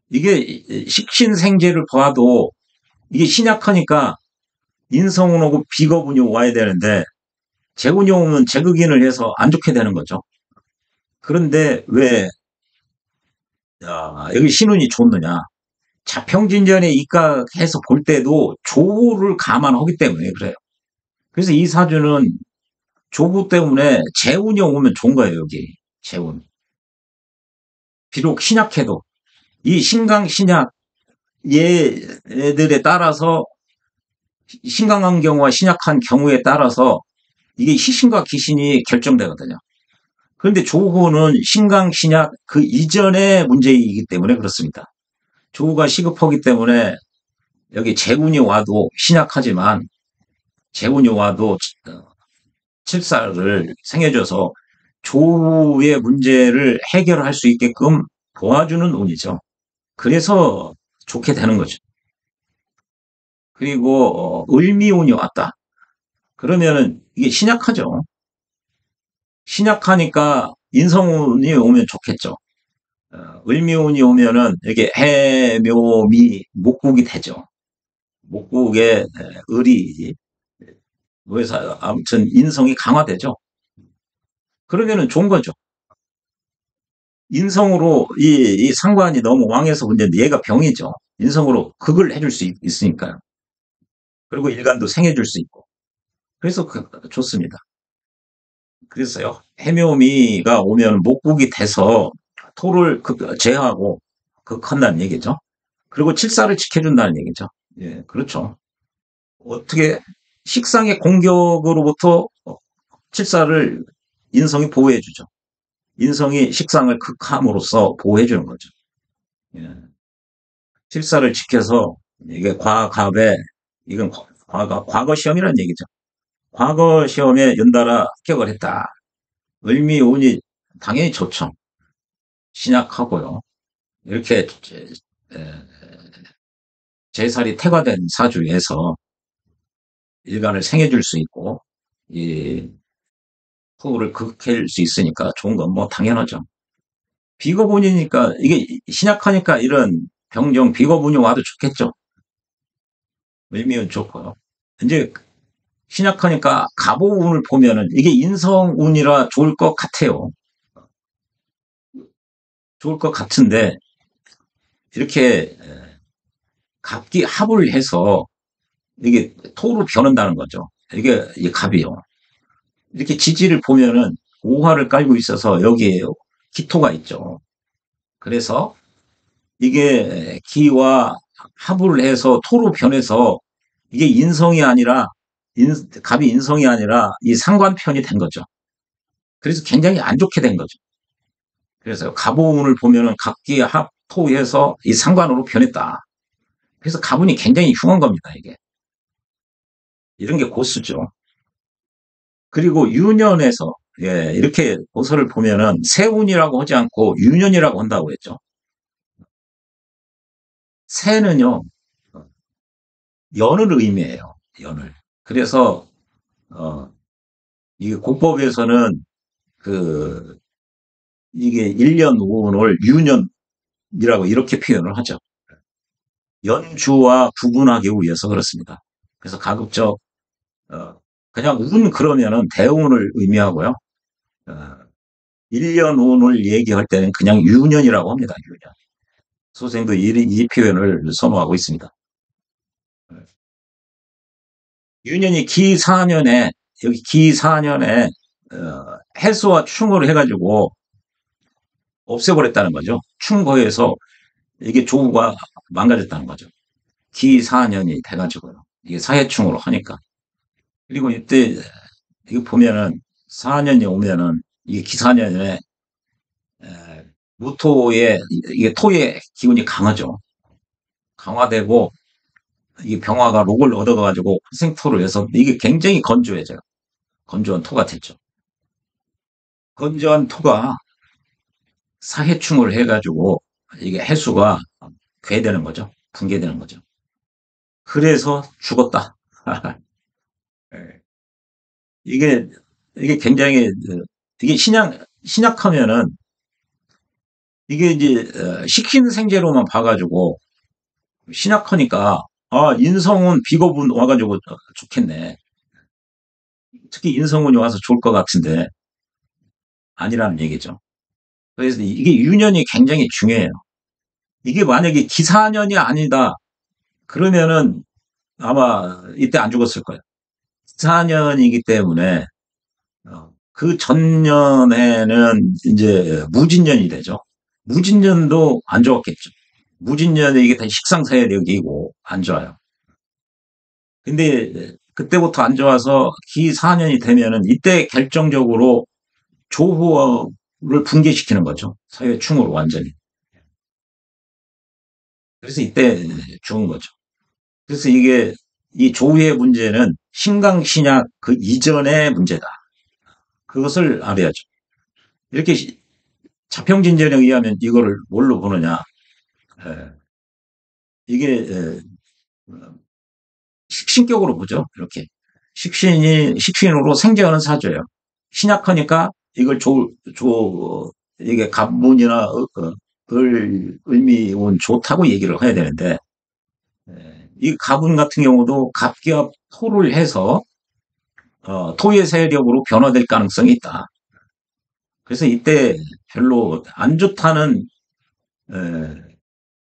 이게 식신생제를 봐도 이게 신약하니까 인성운 오고 비거분이 와야 되는데 재운이 오면 재극인을 해서 안 좋게 되는 거죠. 그런데 왜 여기 신운이 좋느냐? 자평진전에 입각해서 볼 때도 조를 감안하기 때문에 그래요. 그래서 이 사주는 조부 때문에 재운이 오면 좋은 거예요. 여기 재운. 비록 신약해도 이 신강 신약 얘들에 따라서, 신강한 경우와 신약한 경우에 따라서 이게 희신과 귀신이 결정되거든요. 그런데 조후는 신강 신약 그 이전의 문제이기 때문에 그렇습니다. 조후가 시급하기 때문에 여기 재운이 와도 신약하지만 재운이 와도 칠사를 생해줘서 조후의 문제를 해결할 수 있게끔 도와주는 운이죠. 그래서 좋게 되는 거죠. 그리고 을미운이 왔다. 그러면은 이게 신약하죠. 신약하니까 인성운이 오면 좋겠죠. 을미운이 오면은 이게 해묘미 목국이 되죠. 목국에 을이, 그래서 아무튼 인성이 강화되죠. 그러면은 좋은 거죠. 인성으로 이 상관이 너무 왕해서 문제인데 얘가 병이죠. 인성으로 극을 해줄 수 있으니까요. 그리고 일간도 생해줄 수 있고. 그래서 좋습니다. 그래서요, 해묘미가 오면 목국이 돼서 토를 제하고 극한다는 얘기죠. 그리고 칠사를 지켜준다는 얘기죠. 예, 그렇죠. 어떻게 식상의 공격으로부터 칠사를 인성이 보호해주죠. 인성이 식상을 극함으로써 보호해주는 거죠. 예. 칠사를 지켜서 이게 과갑에, 이건 과거 시험이라는 얘기죠. 과거 시험에 연달아 합격을 했다. 의미, 운이 당연히 좋죠. 신약하고요. 이렇게 제살이 태과된 사주에서 일간을 생해줄 수 있고 이 후를 극해줄 수 있으니까 좋은 건 뭐 당연하죠. 비거분이니까 이게 신약하니까 이런 병정 비거분이 와도 좋겠죠. 의미는 좋고요. 이제 신약하니까 갑오운을 보면은 이게 인성운이라 좋을 것 같아요. 좋을 것 같은데 이렇게 갑기 합을 해서 이게 토로 겨눈다는 거죠. 이게 갑이요. 이렇게 지지를 보면은 오화를 깔고 있어서 여기에 기토가 있죠. 그래서 이게 기와 합을 해서 토로 변해서 이게 인성이 아니라 갑이 인성이 아니라 이 상관편이 된 거죠. 그래서 굉장히 안 좋게 된 거죠. 그래서 갑오운을 보면은 갑기 합토해서 이 상관으로 변했다. 그래서 가문이 굉장히 흉한 겁니다, 이게. 이런 게 고수죠. 그리고 유년에서, 예, 이렇게 고서를 보면은 세운이라고 하지 않고 유년이라고 한다고 했죠. 세는요, 연을 의미해요, 연을. 그래서, 어, 이게 국법에서는 그, 이게 1년 운을 유년이라고 이렇게 표현을 하죠. 연주와 구분하기 위해서 그렇습니다. 그래서 가급적, 어, 그냥 운 그러면은 대운을 의미하고요. 어, 1년 운을 얘기할 때는 그냥 유년이라고 합니다. 유년. 소생도 이 표현을 선호하고 있습니다. 유년이 기4년에 여기 기4년에 해수와 충을 해가지고 없애버렸다는 거죠. 충고해서 이게 조우가 망가졌다는 거죠. 기4년이 돼가지고요. 이게 사해충으로 하니까. 그리고 이때 이거 보면은 4년이 오면은 이게 기4년에 무토의 이게 토의 기운이 강하죠. 강화되고 이게 병화가 록을 얻어가지고 생토를 해서 이게 굉장히 건조해져요. 건조한 토가 됐죠. 건조한 토가 사해충을 해가지고 이게 해수가 괴되는 거죠. 붕괴되는 거죠. 그래서 죽었다. 이게 이게 굉장히 이게 신약하면은 이게 이제 식신 생재로만 봐가지고 신약하니까 아 인성은 비거분 와가지고 좋겠네. 특히 인성운이 와서 좋을 것 같은데 아니라는 얘기죠. 그래서 이게 유년이 굉장히 중요해요. 이게 만약에 기사년이 아니다. 그러면은 아마 이때 안 죽었을 거예요. 기사년이기 때문에 그 전년에는 이제 무진년이 되죠. 무진년도 안 좋았겠죠. 무진년에 이게 다 식상사회력이고 안 좋아요. 근데 그때부터 안 좋아서 기사년이 되면은 이때 결정적으로 조후를 붕괴시키는 거죠. 사회충으로 완전히. 그래서 이때 죽은 거죠. 그래서 이게 이 조우의 문제는 신강신약 그 이전의 문제다. 그것을 알아야죠. 이렇게 자평진전에 의하면 이거를 뭘로 보느냐. 에, 이게 식신격으로 보죠. 이렇게 식신으로 생재하는 사조예요. 신약하니까 이걸 이게 갑문이나 의미운 좋다고 얘기를 해야 되는데 이 갑운 같은 경우도 갑기와 토를 해서 토의 세력으로 변화될 가능성이 있다. 그래서 이때 별로 안 좋다는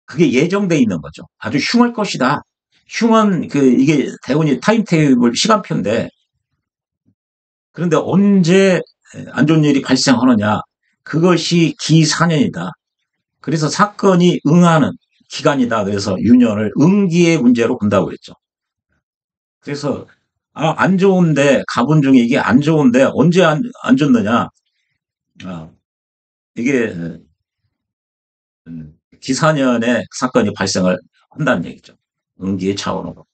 그게 예정돼 있는 거죠. 아주 흉할 것이다. 흉한 이게 대운이 타임테이블 시간표인데 그런데 언제 안 좋은 일이 발생하느냐 그것이 기사년이다. 그래서 사건이 응하는 기간이다. 그래서 유년을 응기의 문제로 본다고 했죠. 그래서 안 좋은데 가본 중에 이게 안 좋은데 언제 안 좋느냐 이게 기사년에 사건이 발생을 한다는 얘기죠. 응기의 차원으로.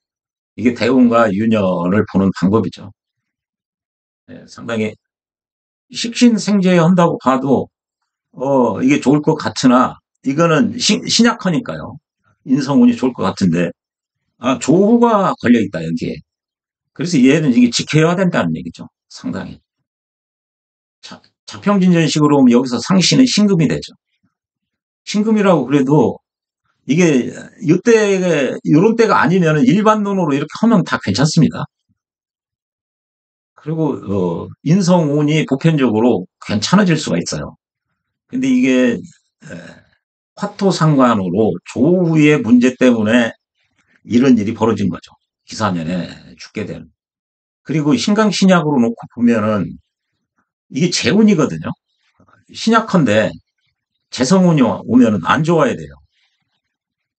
이게 대운과 유년을 보는 방법이죠. 네, 상당히 식신생재에 한다고 봐도 이게 좋을 것 같으나 이거는 신약하니까요. 인성운이 좋을 것 같은데 조후가 걸려 있다 여기에. 그래서 얘는 이게 지켜야 된다는 얘기죠. 상당히. 자평진전식으로 오면 여기서 상신은 신금이 되죠. 신금이라고 그래도 이게 이때 이런 때가 아니면은 일반 돈으로 이렇게 하면 다 괜찮습니다. 그리고 인성운이 보편적으로 괜찮아질 수가 있어요. 근데 이게 화토 상관으로 조후의 문제 때문에 이런 일이 벌어진 거죠. 기사년에 죽게 되는. 그리고 신강신약으로 놓고 보면은 이게 재운이거든요. 신약한데 재성운이 오면은 안 좋아야 돼요.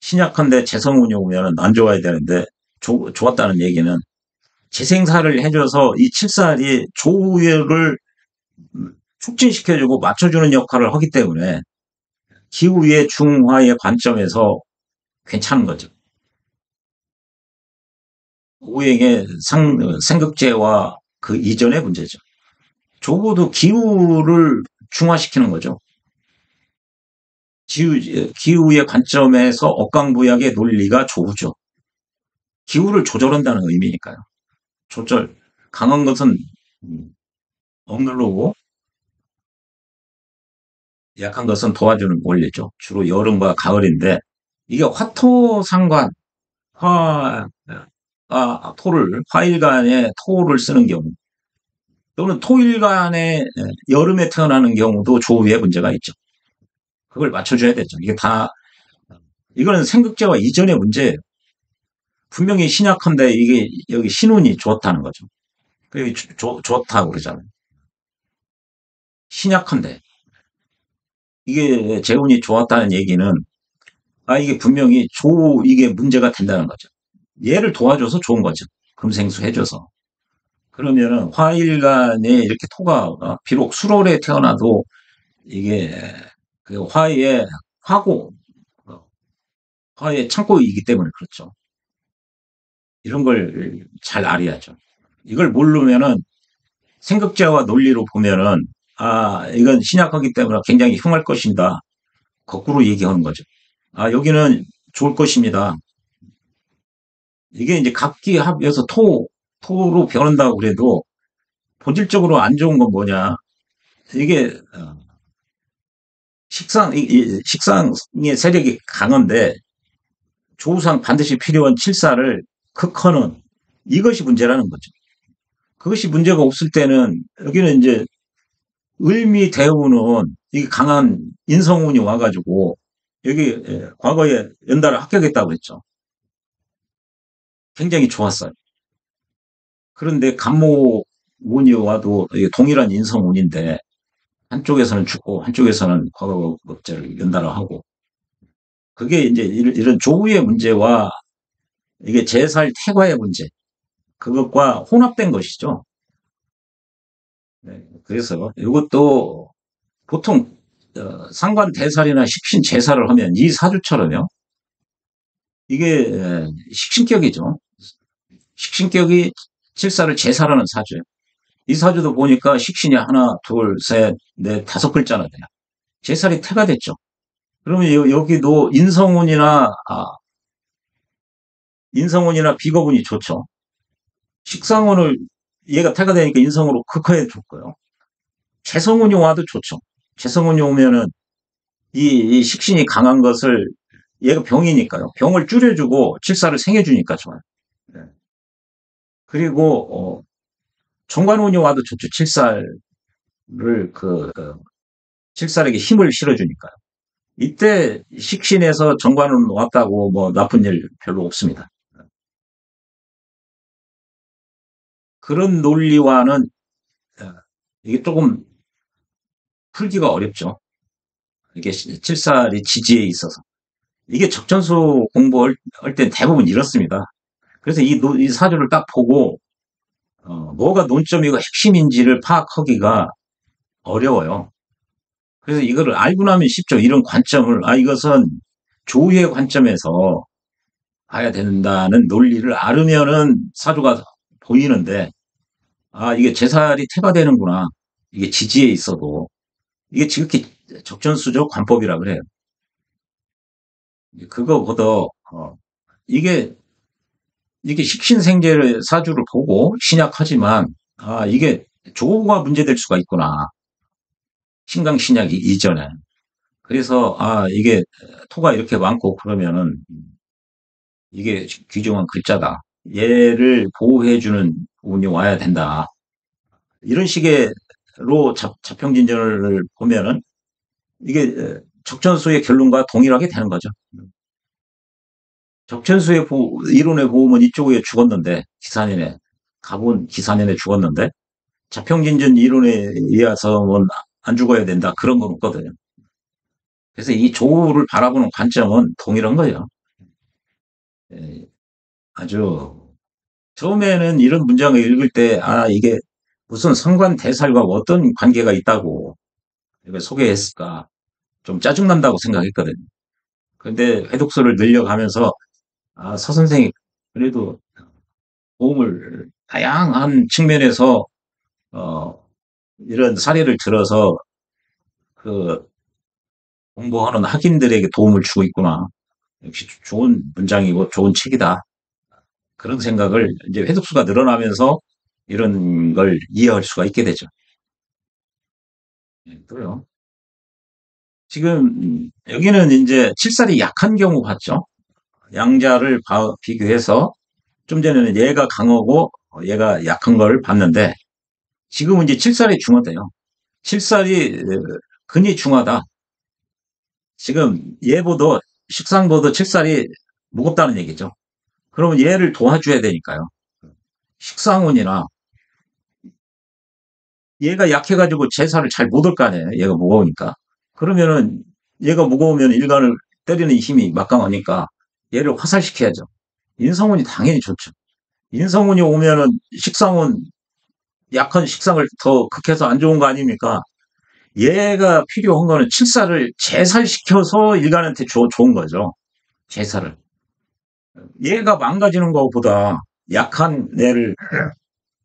신약한데 재성운이 오면은 안 좋아야 되는데 좋았다는 얘기는 재생사를 해줘서 이 칠살이 조우를 촉진시켜주고 맞춰주는 역할을 하기 때문에 기후의 중화의 관점에서 괜찮은 거죠. 오행의 생극제와 그 이전의 문제죠. 조우도 기후를 중화시키는 거죠. 기후의 관점에서 억강부약의 논리가 조우죠. 기후를 조절한다는 의미니까요. 조절. 강한 것은 억누르고 약한 것은 도와주는 원리죠. 주로 여름과 가을인데 이게 화토상관, 화일간에 토를 쓰는 경우 또는 토일간에 여름에 태어나는 경우도 조우에 문제가 있죠. 그걸 맞춰줘야 되죠. 이게 다 이거는 생극제와 이전의 문제예요. 분명히 신약한데 이게 여기 신운이 좋다는 거죠. 그게 좋다고 그러잖아요. 신약한데 이게 재운이 좋았다는 얘기는 이게 분명히 이게 문제가 된다는 거죠. 얘를 도와줘서 좋은 거죠. 금생수 해줘서. 그러면은 화일간에 이렇게 토가 비록 수월에 태어나도 이게 그 화고 어, 화의 창고이기 때문에 그렇죠. 이런 걸 잘 알아야죠. 이걸 모르면은 생각자와 논리로 보면은 이건 신약하기 때문에 굉장히 흉할 것인다. 거꾸로 얘기하는 거죠. 여기는 좋을 것입니다. 이게 이제 각기 합해서 토로 변한다고 그래도 본질적으로 안 좋은 건 뭐냐. 이게 식상의 세력이 강한데 조우상 반드시 필요한 칠사를 극하는 이것이 문제라는 거죠. 그것이 문제가 없을 때는 여기는 이제 을미 대우는 이게 강한 인성운이 와가지고 여기 과거에 연달아 합격했다고 했죠. 굉장히 좋았어요. 그런데 간모운이 와도 동일한 인성운인데 한쪽에서는 죽고 한쪽에서는 과거급제를 연달아 하고 그게 이제 이런 조우의 문제와 이게 제살 태과의 문제 그것과 혼합된 것이죠. 네, 그래서 이것도 보통 상관 대살이나 식신 제살을 하면 이 사주처럼요. 이게 식신격이죠. 식신격이 칠사를 제살하는 사주예요. 이 사주도 보니까 식신이 하나, 둘, 셋, 넷, 다섯 글자나 돼요. 제살이 태가 됐죠. 그러면 여기도 인성운이나 비거운이 좋죠. 식상운을 얘가 태가 되니까 인성으로 극화해 줬고요. 재성운이 와도 좋죠. 재성운이 오면은 이 식신이 강한 것을 얘가 병이니까요. 병을 줄여주고 칠사를 생해주니까 좋아요. 네. 그리고 정관운이 와도 좋죠. 칠살에게 힘을 실어주니까요. 이때 식신에서 정관운 왔다고 뭐 나쁜 일 별로 없습니다. 그런 논리와는 이게 조금 풀기가 어렵죠. 이게 칠살이 지지에 있어서. 이게 적전수 공부할 때 대부분 이렇습니다. 그래서 이 사주를 딱 보고 뭐가 논점이고 핵심인지를 파악하기가 어려워요. 그래서 이거를 알고 나면 쉽죠. 이런 관점을 이것은 조우의 관점에서 봐야 된다는 논리를 알으면은 사주가 보이는데 이게 제살이 태가 되는구나. 이게 지지에 있어도 이게 지극히 적전수적 관법이라 그래요. 그거보다 이게 이게 식신생제를 사주를 보고 신약하지만 이게 조우가 문제될 수가 있구나. 신강신약이 이전에. 그래서, 이게 토가 이렇게 많고 그러면은 이게 귀중한 글자다. 얘를 보호해주는 부분이 와야 된다. 이런 식의로 자평진전을 보면은 이게 적천수의 결론과 동일하게 되는 거죠. 적천수의 이론의 보험은 이쪽에 죽었는데, 기산인의, 가본 기산인에 죽었는데, 자평진전 이론에 의해서는 안 죽어야 된다. 그런 건 없거든요. 그래서 이 조우를 바라보는 관점은 동일한 거예요. 예, 아주 처음에는 이런 문장을 읽을 때, 이게 무슨 상관대살과 어떤 관계가 있다고 이걸 소개했을까. 좀 짜증난다고 생각했거든요. 그런데 회독서를 늘려가면서, 서 선생이 그래도 도움을 다양한 측면에서, 어, 이런 사례를 들어서 그 공부하는 학인들에게 도움을 주고 있구나. 역시 좋은 문장이고 좋은 책이다. 그런 생각을 이제 회독수가 늘어나면서 이런 걸 이해할 수가 있게 되죠. 예, 또요. 지금 여기는 이제 칠살이 약한 경우 봤죠? 양자를 비교해서 좀 전에는 얘가 강하고 얘가 약한 걸 봤는데 지금은 이제 칠살이 중하대요. 칠살이 근이 중하다. 지금 얘보다 식상보다 칠살이 무겁다는 얘기죠. 그러면 얘를 도와줘야 되니까요. 식상운이나 얘가 약해가지고 제사를 잘 못 올 거 아니에요. 얘가 무거우니까. 그러면은 얘가 무거우면 일간을 때리는 힘이 막강하니까 얘를 화살시켜야죠. 인성운이 당연히 좋죠. 인성운이 오면은 식상운, 약한 식상을 더 극해서 안 좋은 거 아닙니까? 얘가 필요한 거는 칠사를 재살시켜서 일간한테 좋은 거죠. 제사를. 얘가 망가지는 것보다 약한 애를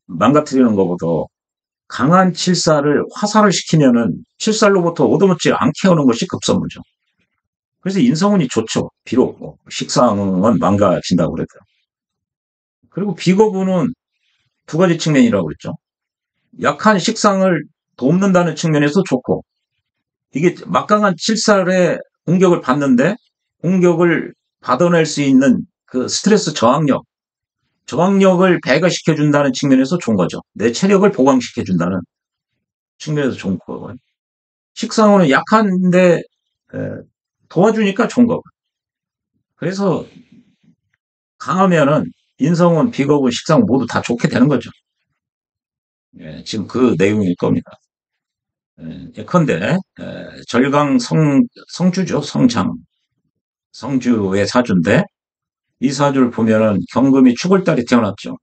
망가뜨리는 것보다 강한 칠사를 화살을 시키면은 칠살로부터 얻어먹지 않게 하는 것이 급선무죠. 그래서 인성운이 좋죠. 비록 식상은 망가진다고 그랬고요. 그리고 비거부는 두 가지 측면이라고 그랬죠. 약한 식상을 돕는다는 측면에서 좋고 이게 막강한 칠살의 공격을 받는데 공격을 받아낼 수 있는 그 스트레스 저항력을 배가시켜준다는 측면에서 좋은 거죠. 내 체력을 보강시켜준다는 측면에서 좋은 거고요. 식상호는 약한데 도와주니까 좋은 거고. 그래서 강하면은 인성은 비겁은 식상은 모두 다 좋게 되는 거죠. 예, 지금 그 내용일 겁니다. 예컨대 절강 성주죠. 성주의 사주인데 이 사주를 보면은 경금이 축월달이 태어났죠.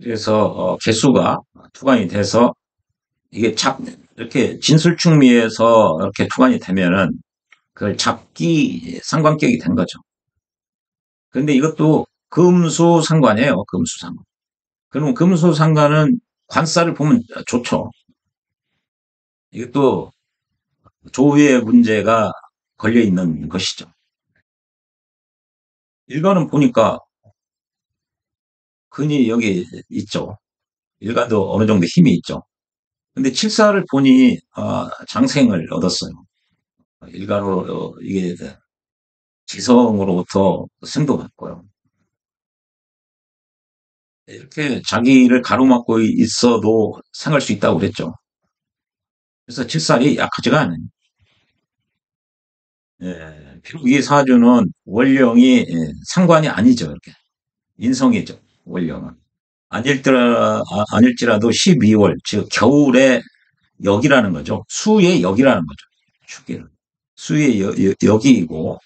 그래서 개수가 투관이 돼서 이게 이렇게 진술충미에서 이렇게 투관이 되면은 그걸 잡기 상관격이 된 거죠. 그런데 이것도 금수상관이에요. 금수상관. 그러면 금수상관은 관사를 보면 좋죠. 이것도 조우의 문제가 걸려 있는 것이죠. 일간은 보니까 근이 여기 있죠. 일간도 어느 정도 힘이 있죠. 근데 칠사를 보니 장생을 얻었어요. 일간으로 이게 지성으로부터 생도 받고요. 이렇게 자기를 가로막고 있어도 생할 수 있다고 그랬죠. 그래서 칠살이 약하지가 않아요. 비록 이 사주는 월령이 상관이 아니죠. 이렇게 인성이죠. 월령은 아닐지라도 12월 즉 겨울에 역이라는 거죠. 수의 역이라는 거죠. 축기는 수의 역이고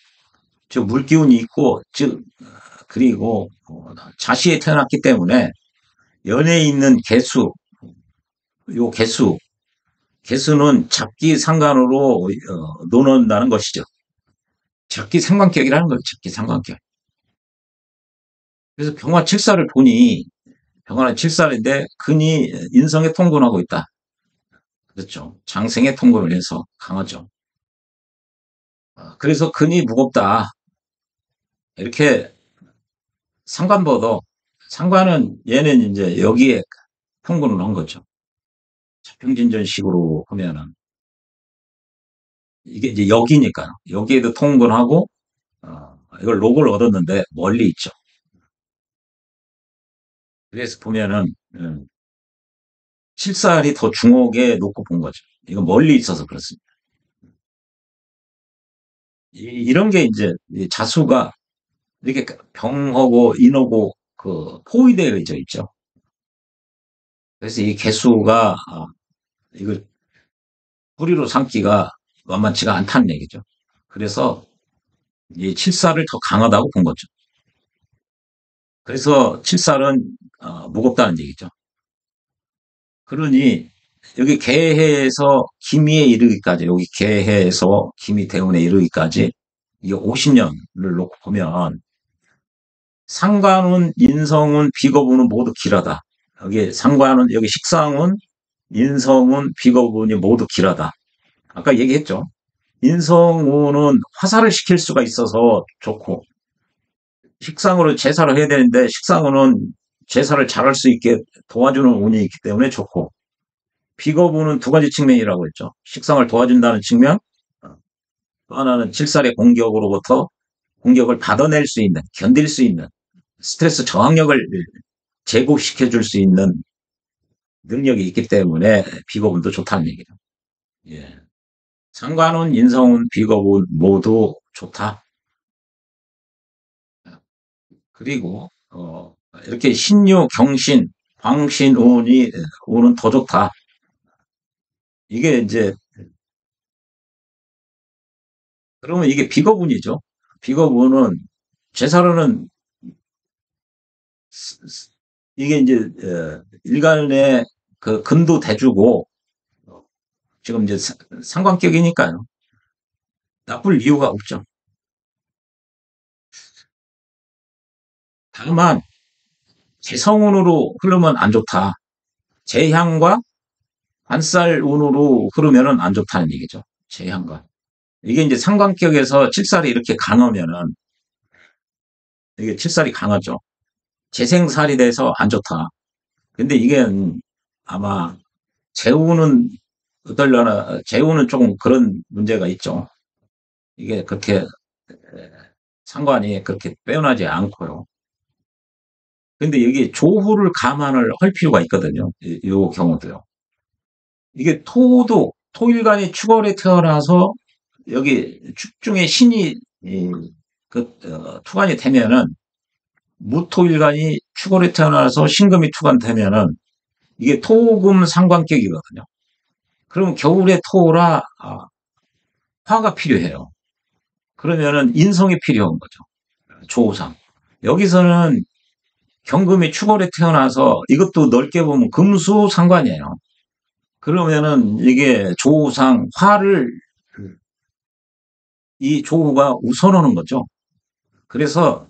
즉 물기운이 있고 즉 그리고 자시에 태어났기 때문에 연에 있는 개수 요 개수는 잡기 상관으로 논한다는 것이죠. 잡기 상관격이라는 거죠. 잡기 상관격. 그래서 병화 칠사를 보니 병화는 칠살인데 근이 인성에 통근하고 있다. 그렇죠. 장생에 통근을 해서 강하죠. 그래서 근이 무겁다. 이렇게 상관보다 상관은 얘는 이제 여기에 통근을 한 거죠. 평진전식으로 보면은 이게 이제 여기니까요. 여기에도 통근하고, 이걸 로고를 얻었는데 멀리 있죠. 그래서 보면은, 칠살이 더 중옥에 놓고 본 거죠. 이거 멀리 있어서 그렇습니다. 이런 게 이제 자수가 이렇게 병하고 인하고 그 포위되어 있죠. 그래서 이 개수가 이걸 뿌리로 삼기가 만만치가 않다는 얘기죠. 그래서 이 칠살을 더 강하다고 본 거죠. 그래서 칠살은 무겁다는 얘기죠. 그러니 여기 개해에서 기미에 이르기까지 여기 개해에서 기미 대운에 이르기까지 이 50년을 놓고 보면 상관운, 인성운, 비거운은 모두 길하다. 여기 상관운, 여기 식상운, 인성운, 비거운이 모두 길하다. 아까 얘기했죠. 인성운은 화살을 시킬 수가 있어서 좋고 식상으로 제사를 해야 되는데 식상운은 제사를 잘할 수 있게 도와주는 운이 있기 때문에 좋고 비거운은 두 가지 측면이라고 했죠. 식상을 도와준다는 측면, 또 하나는 칠살의 공격으로부터 공격을 받아낼 수 있는, 견딜 수 있는 스트레스 저항력을 제고시켜 줄 수 있는 능력이 있기 때문에 비거운도 좋다는 얘기죠. 예. 상관운, 인성운, 비거운 모두 좋다. 그리고 이렇게 신유, 경신, 광신, 운은 더 좋다. 이게 이제 그러면 이게 비거운이죠. 비거운은 제사로는 이게 이제 일간의 그 근도 대주고 지금 이제 상관격이니까요. 나쁠 이유가 없죠. 다만 재성운으로 흐르면 안 좋다. 재향과 반살운으로 흐르면은 안 좋다는 얘기죠. 재향과. 이게 이제 상관격에서 칠살이 이렇게 강하면은 이게 칠살이 강하죠. 재생살이 돼서 안 좋다. 근데 이게 아마 재우는 어떨려나 재우는 조금 그런 문제가 있죠. 이게 그렇게 상관이 그렇게 빼어나지 않고요. 근데 여기 조후를 감안을 할 필요가 있거든요. 이 경우도요. 이게 토일간이 축월에 태어나서 여기 축중에 신이 투간이 되면은 무토일간이 축월에 태어나서 신금이 투간되면은 이게 토금 상관격이거든요. 그럼 겨울에 토라 화가 필요해요. 그러면은 인성이 필요한 거죠. 조우상. 여기서는 경금이 축월에 태어나서 이것도 넓게 보면 금수 상관이에요. 그러면은 이게 조우상 화를 이 조우가 우선하는 거죠. 그래서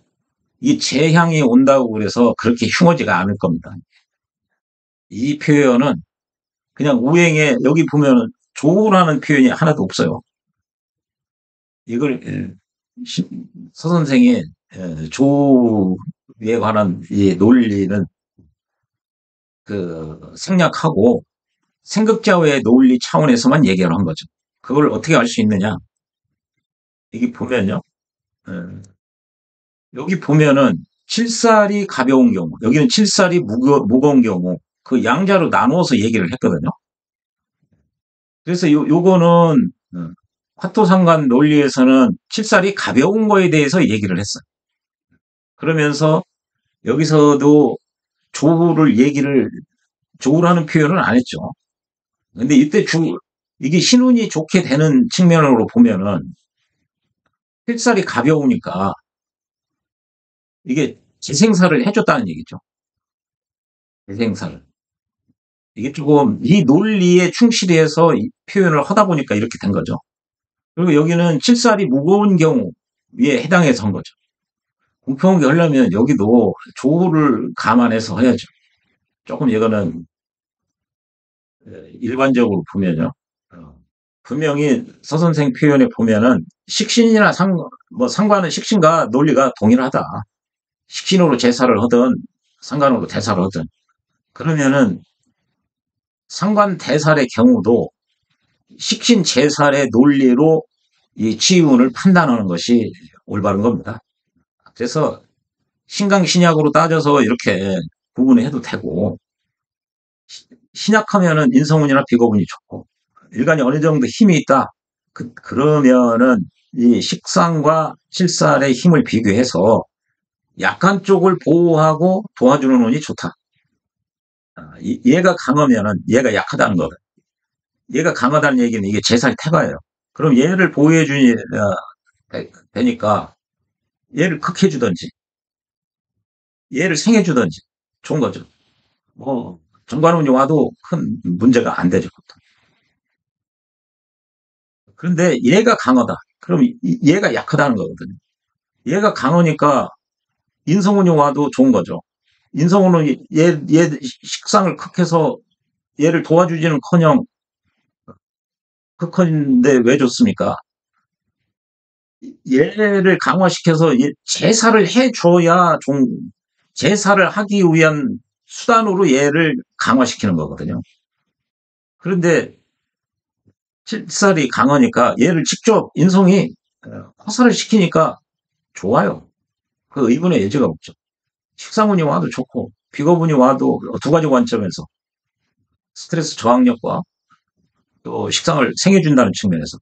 이 재향이 온다고 그래서 그렇게 흉하지가 않을 겁니다. 이 표현은 그냥 우행에 여기 보면 조우라는 표현이 하나도 없어요. 이걸 서 선생이 조우에 관한 이 논리는 그 생략하고 생극자의 논리 차원에서만 얘기를 한 거죠. 그걸 어떻게 알 수 있느냐? 여기 보면요. 여기 보면은 칠살이 가벼운 경우, 여기는 칠살이 무거운 경우, 그 양자로 나누어서 얘기를 했거든요. 그래서 요거는 화토상관 논리에서는 칠살이 가벼운 거에 대해서 얘기를 했어요. 그러면서 여기서도 조우라는 표현을 안 했죠. 근데 이때 이게 신운이 좋게 되는 측면으로 보면은 칠살이 가벼우니까 이게 재생살을 해줬다는 얘기죠. 재생살을. 이게 조금 이 논리에 충실해서 표현을 하다 보니까 이렇게 된 거죠. 그리고 여기는 칠살이 무거운 경우에 해당해서 한 거죠. 공평하게 하려면 여기도 조를 감안해서 해야죠. 조금 이거는 일반적으로 보면요. 분명히 서선생 표현에 보면은 식신이나 상관은 식신과 논리가 동일하다. 식신으로 제사를 하든 상관으로 대사를 하든 그러면은 상관 대살의 경우도 식신제살의 논리로 이 치운을 판단하는 것이 올바른 겁니다. 그래서 신강신약으로 따져서 이렇게 구분해도 되고, 신약하면은 인성운이나 비거운이 좋고, 일간이 어느 정도 힘이 있다. 그러면은 이 식상과 칠살의 힘을 비교해서 약한 쪽을 보호하고 도와주는 운이 좋다. 얘가 강하면은 얘가 약하다는 거다. 얘가 강하다는 얘기는 이게 제살 태가예요. 그럼 얘를 보호해 주니 되니까 얘를 극해 주든지 얘를 생해 주든지 좋은 거죠. 뭐 정관운이 와도 큰 문제가 안 되죠. 그런데 얘가 강하다. 그럼 얘가 약하다는 거거든요. 얘가 강하니까 인성운이 와도 좋은 거죠. 인성운은 얘 식상을 극해서 얘를 도와주지는커녕 극한데 왜 좋습니까? 얘를 강화시켜서 제사를 해줘야 제사를 하기 위한 수단으로 얘를 강화시키는 거거든요. 그런데 칠살이 강하니까 얘를 직접 인성이 화살을 시키니까 좋아요. 그 의문의 여지가 없죠. 식상운이 와도 좋고 비거운이 와도 두 가지 관점에서 스트레스 저항력과 또 식상을 생해준다는 측면에서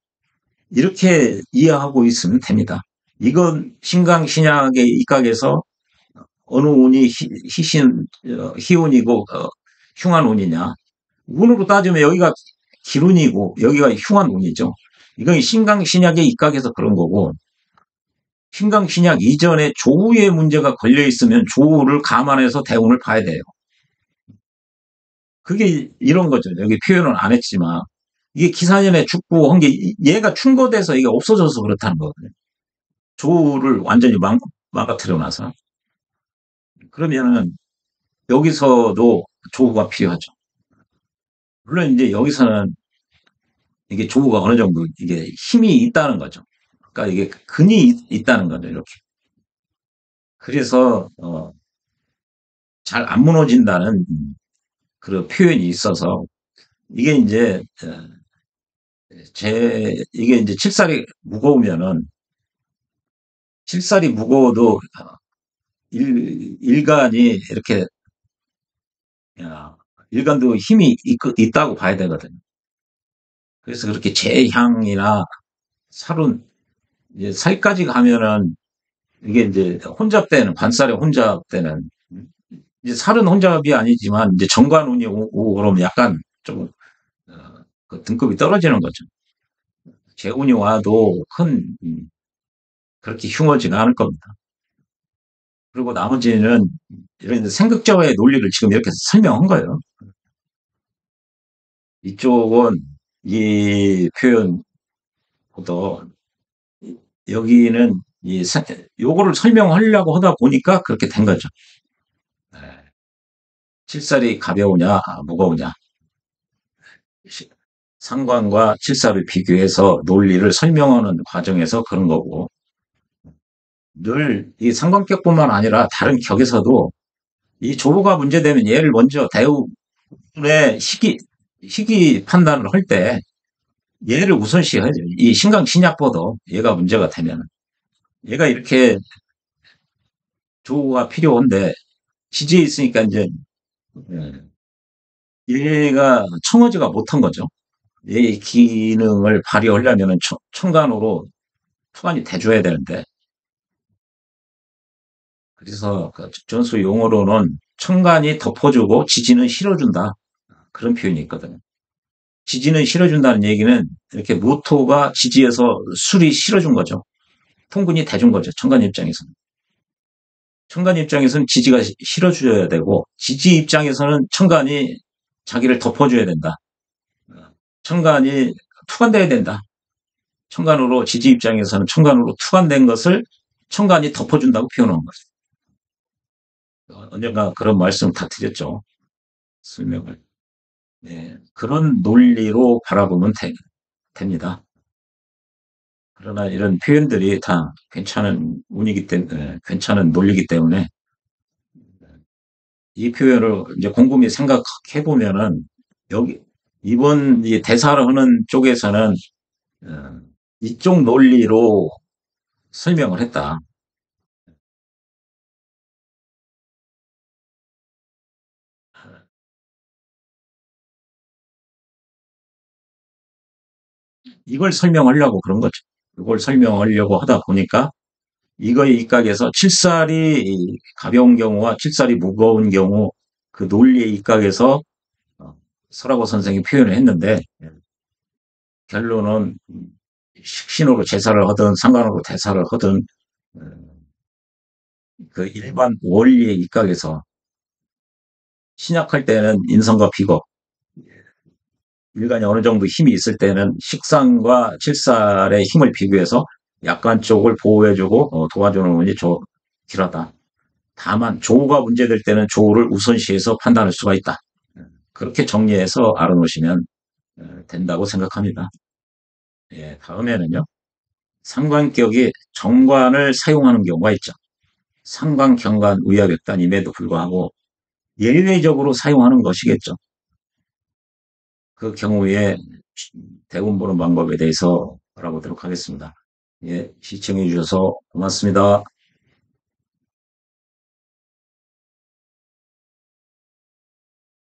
이렇게 이해하고 있으면 됩니다. 이건 신강신약의 입각에서 어느 운이 희운이고 흉한 운이냐. 운으로 따지면 여기가 기운이고 여기가 흉한 운이죠. 이건 신강신약의 입각에서 그런 거고 신강신약 이전에 조우의 문제가 걸려 있으면 조우를 감안해서 대운을 봐야 돼요. 그게 이런 거죠. 여기 표현은 안 했지만 이게 기사년에 죽고 한 게 얘가 충고돼서 이게 없어져서 그렇다는 거거든요. 조우를 완전히 망가뜨려 놔서 그러면은 여기서도 조우가 필요하죠. 물론 이제 여기서는 이게 조우가 어느 정도 이게 힘이 있다는 거죠. 그러니까 이게 근이 있다는 거죠. 이렇게. 그래서 잘 안 무너진다는 그런 표현이 있어서 이게 이제 이게 이제 칠살이 무거우면은 칠살이 무거워도 일간이 이렇게 일간도 힘이 있다고 봐야 되거든요. 그래서 그렇게 재향이나 살은 이제 살까지 가면은 이게 이제 혼잡 때는 관살의 혼잡 때는 이제 살은 혼잡이 아니지만 이제 정관운이 오고 그러면 약간 좀 그 등급이 떨어지는 거죠. 재운이 와도 큰 그렇게 흉하지가 않을 겁니다. 그리고 나머지는 이런 생극자와의 논리를 지금 이렇게 설명한 거예요. 이쪽은 이 표현보다 여기는 요거를 설명하려고 하다 보니까 그렇게 된 거죠. 네. 칠살이 가벼우냐 무거우냐 상관과 칠살을 비교해서 논리를 설명하는 과정에서 그런 거고 늘 이 상관격뿐만 아니라 다른 격에서도 이 조로가 문제되면 얘를 먼저 대운의 시기 판단을 할 때 얘를 우선시 해야죠. 이 신강신약보다 얘가 문제가 되면 얘가 이렇게 조가 필요한데 지지에 있으니까 이제 얘가 청어지가 못한 거죠. 얘의 기능을 발휘하려면 청간으로 투관이 돼줘야 되는데 그래서 그 전수 용어로는 청간이 덮어주고 지지는 실어준다 그런 표현이 있거든요. 지지는 실어준다는 얘기는 이렇게 무토가 지지에서 술이 실어준 거죠. 통근이 대준 거죠. 청간 입장에서는. 청간 입장에서는 지지가 실어줘야 되고 지지 입장에서는 청간이 자기를 덮어줘야 된다. 청간이 투관돼야 된다. 청간으로 지지 입장에서는 청간으로 투관된 것을 청간이 덮어준다고 표현한 거죠. 언젠가 그런 말씀 다 드렸죠. 설명을. 네, 그런 논리로 바라보면 됩니다. 그러나 이런 표현들이 다 괜찮은 운이기 때문에, 괜찮은 논리이기 때문에 이 표현을 이제 곰곰이 생각해 보면은 여기 이번 이 대사를 하는 쪽에서는 어, 이쪽 논리로 설명을 했다. 이걸 설명하려고 그런 거죠. 이걸 설명하려고 하다 보니까 이거의 입각에서 칠살이 가벼운 경우와 칠살이 무거운 경우 그 논리의 입각에서 어, 설하고 선생이 표현을 했는데 결론은 식신으로 제사를 하든 상관으로 대사를 하든 어, 그 일반 원리의 입각에서 신약할 때는 인성과 비거, 일간이 어느 정도 힘이 있을 때는 식상과 칠살의 힘을 비교해서 약간 쪽을 보호해주고 도와주는 것이 좋기하다. 다만 조우가 문제될 때는 조우를 우선시해서 판단할 수가 있다. 그렇게 정리해서 알아놓으시면 된다고 생각합니다. 예, 다음에는요. 상관격이 정관을 사용하는 경우가 있죠. 상관, 경관, 우야백단임에도 불구하고 예외적으로 사용하는 것이겠죠. 그 경우에 대본 보는 방법에 대해서 알아보도록 하겠습니다. 예, 시청해 주셔서 고맙습니다.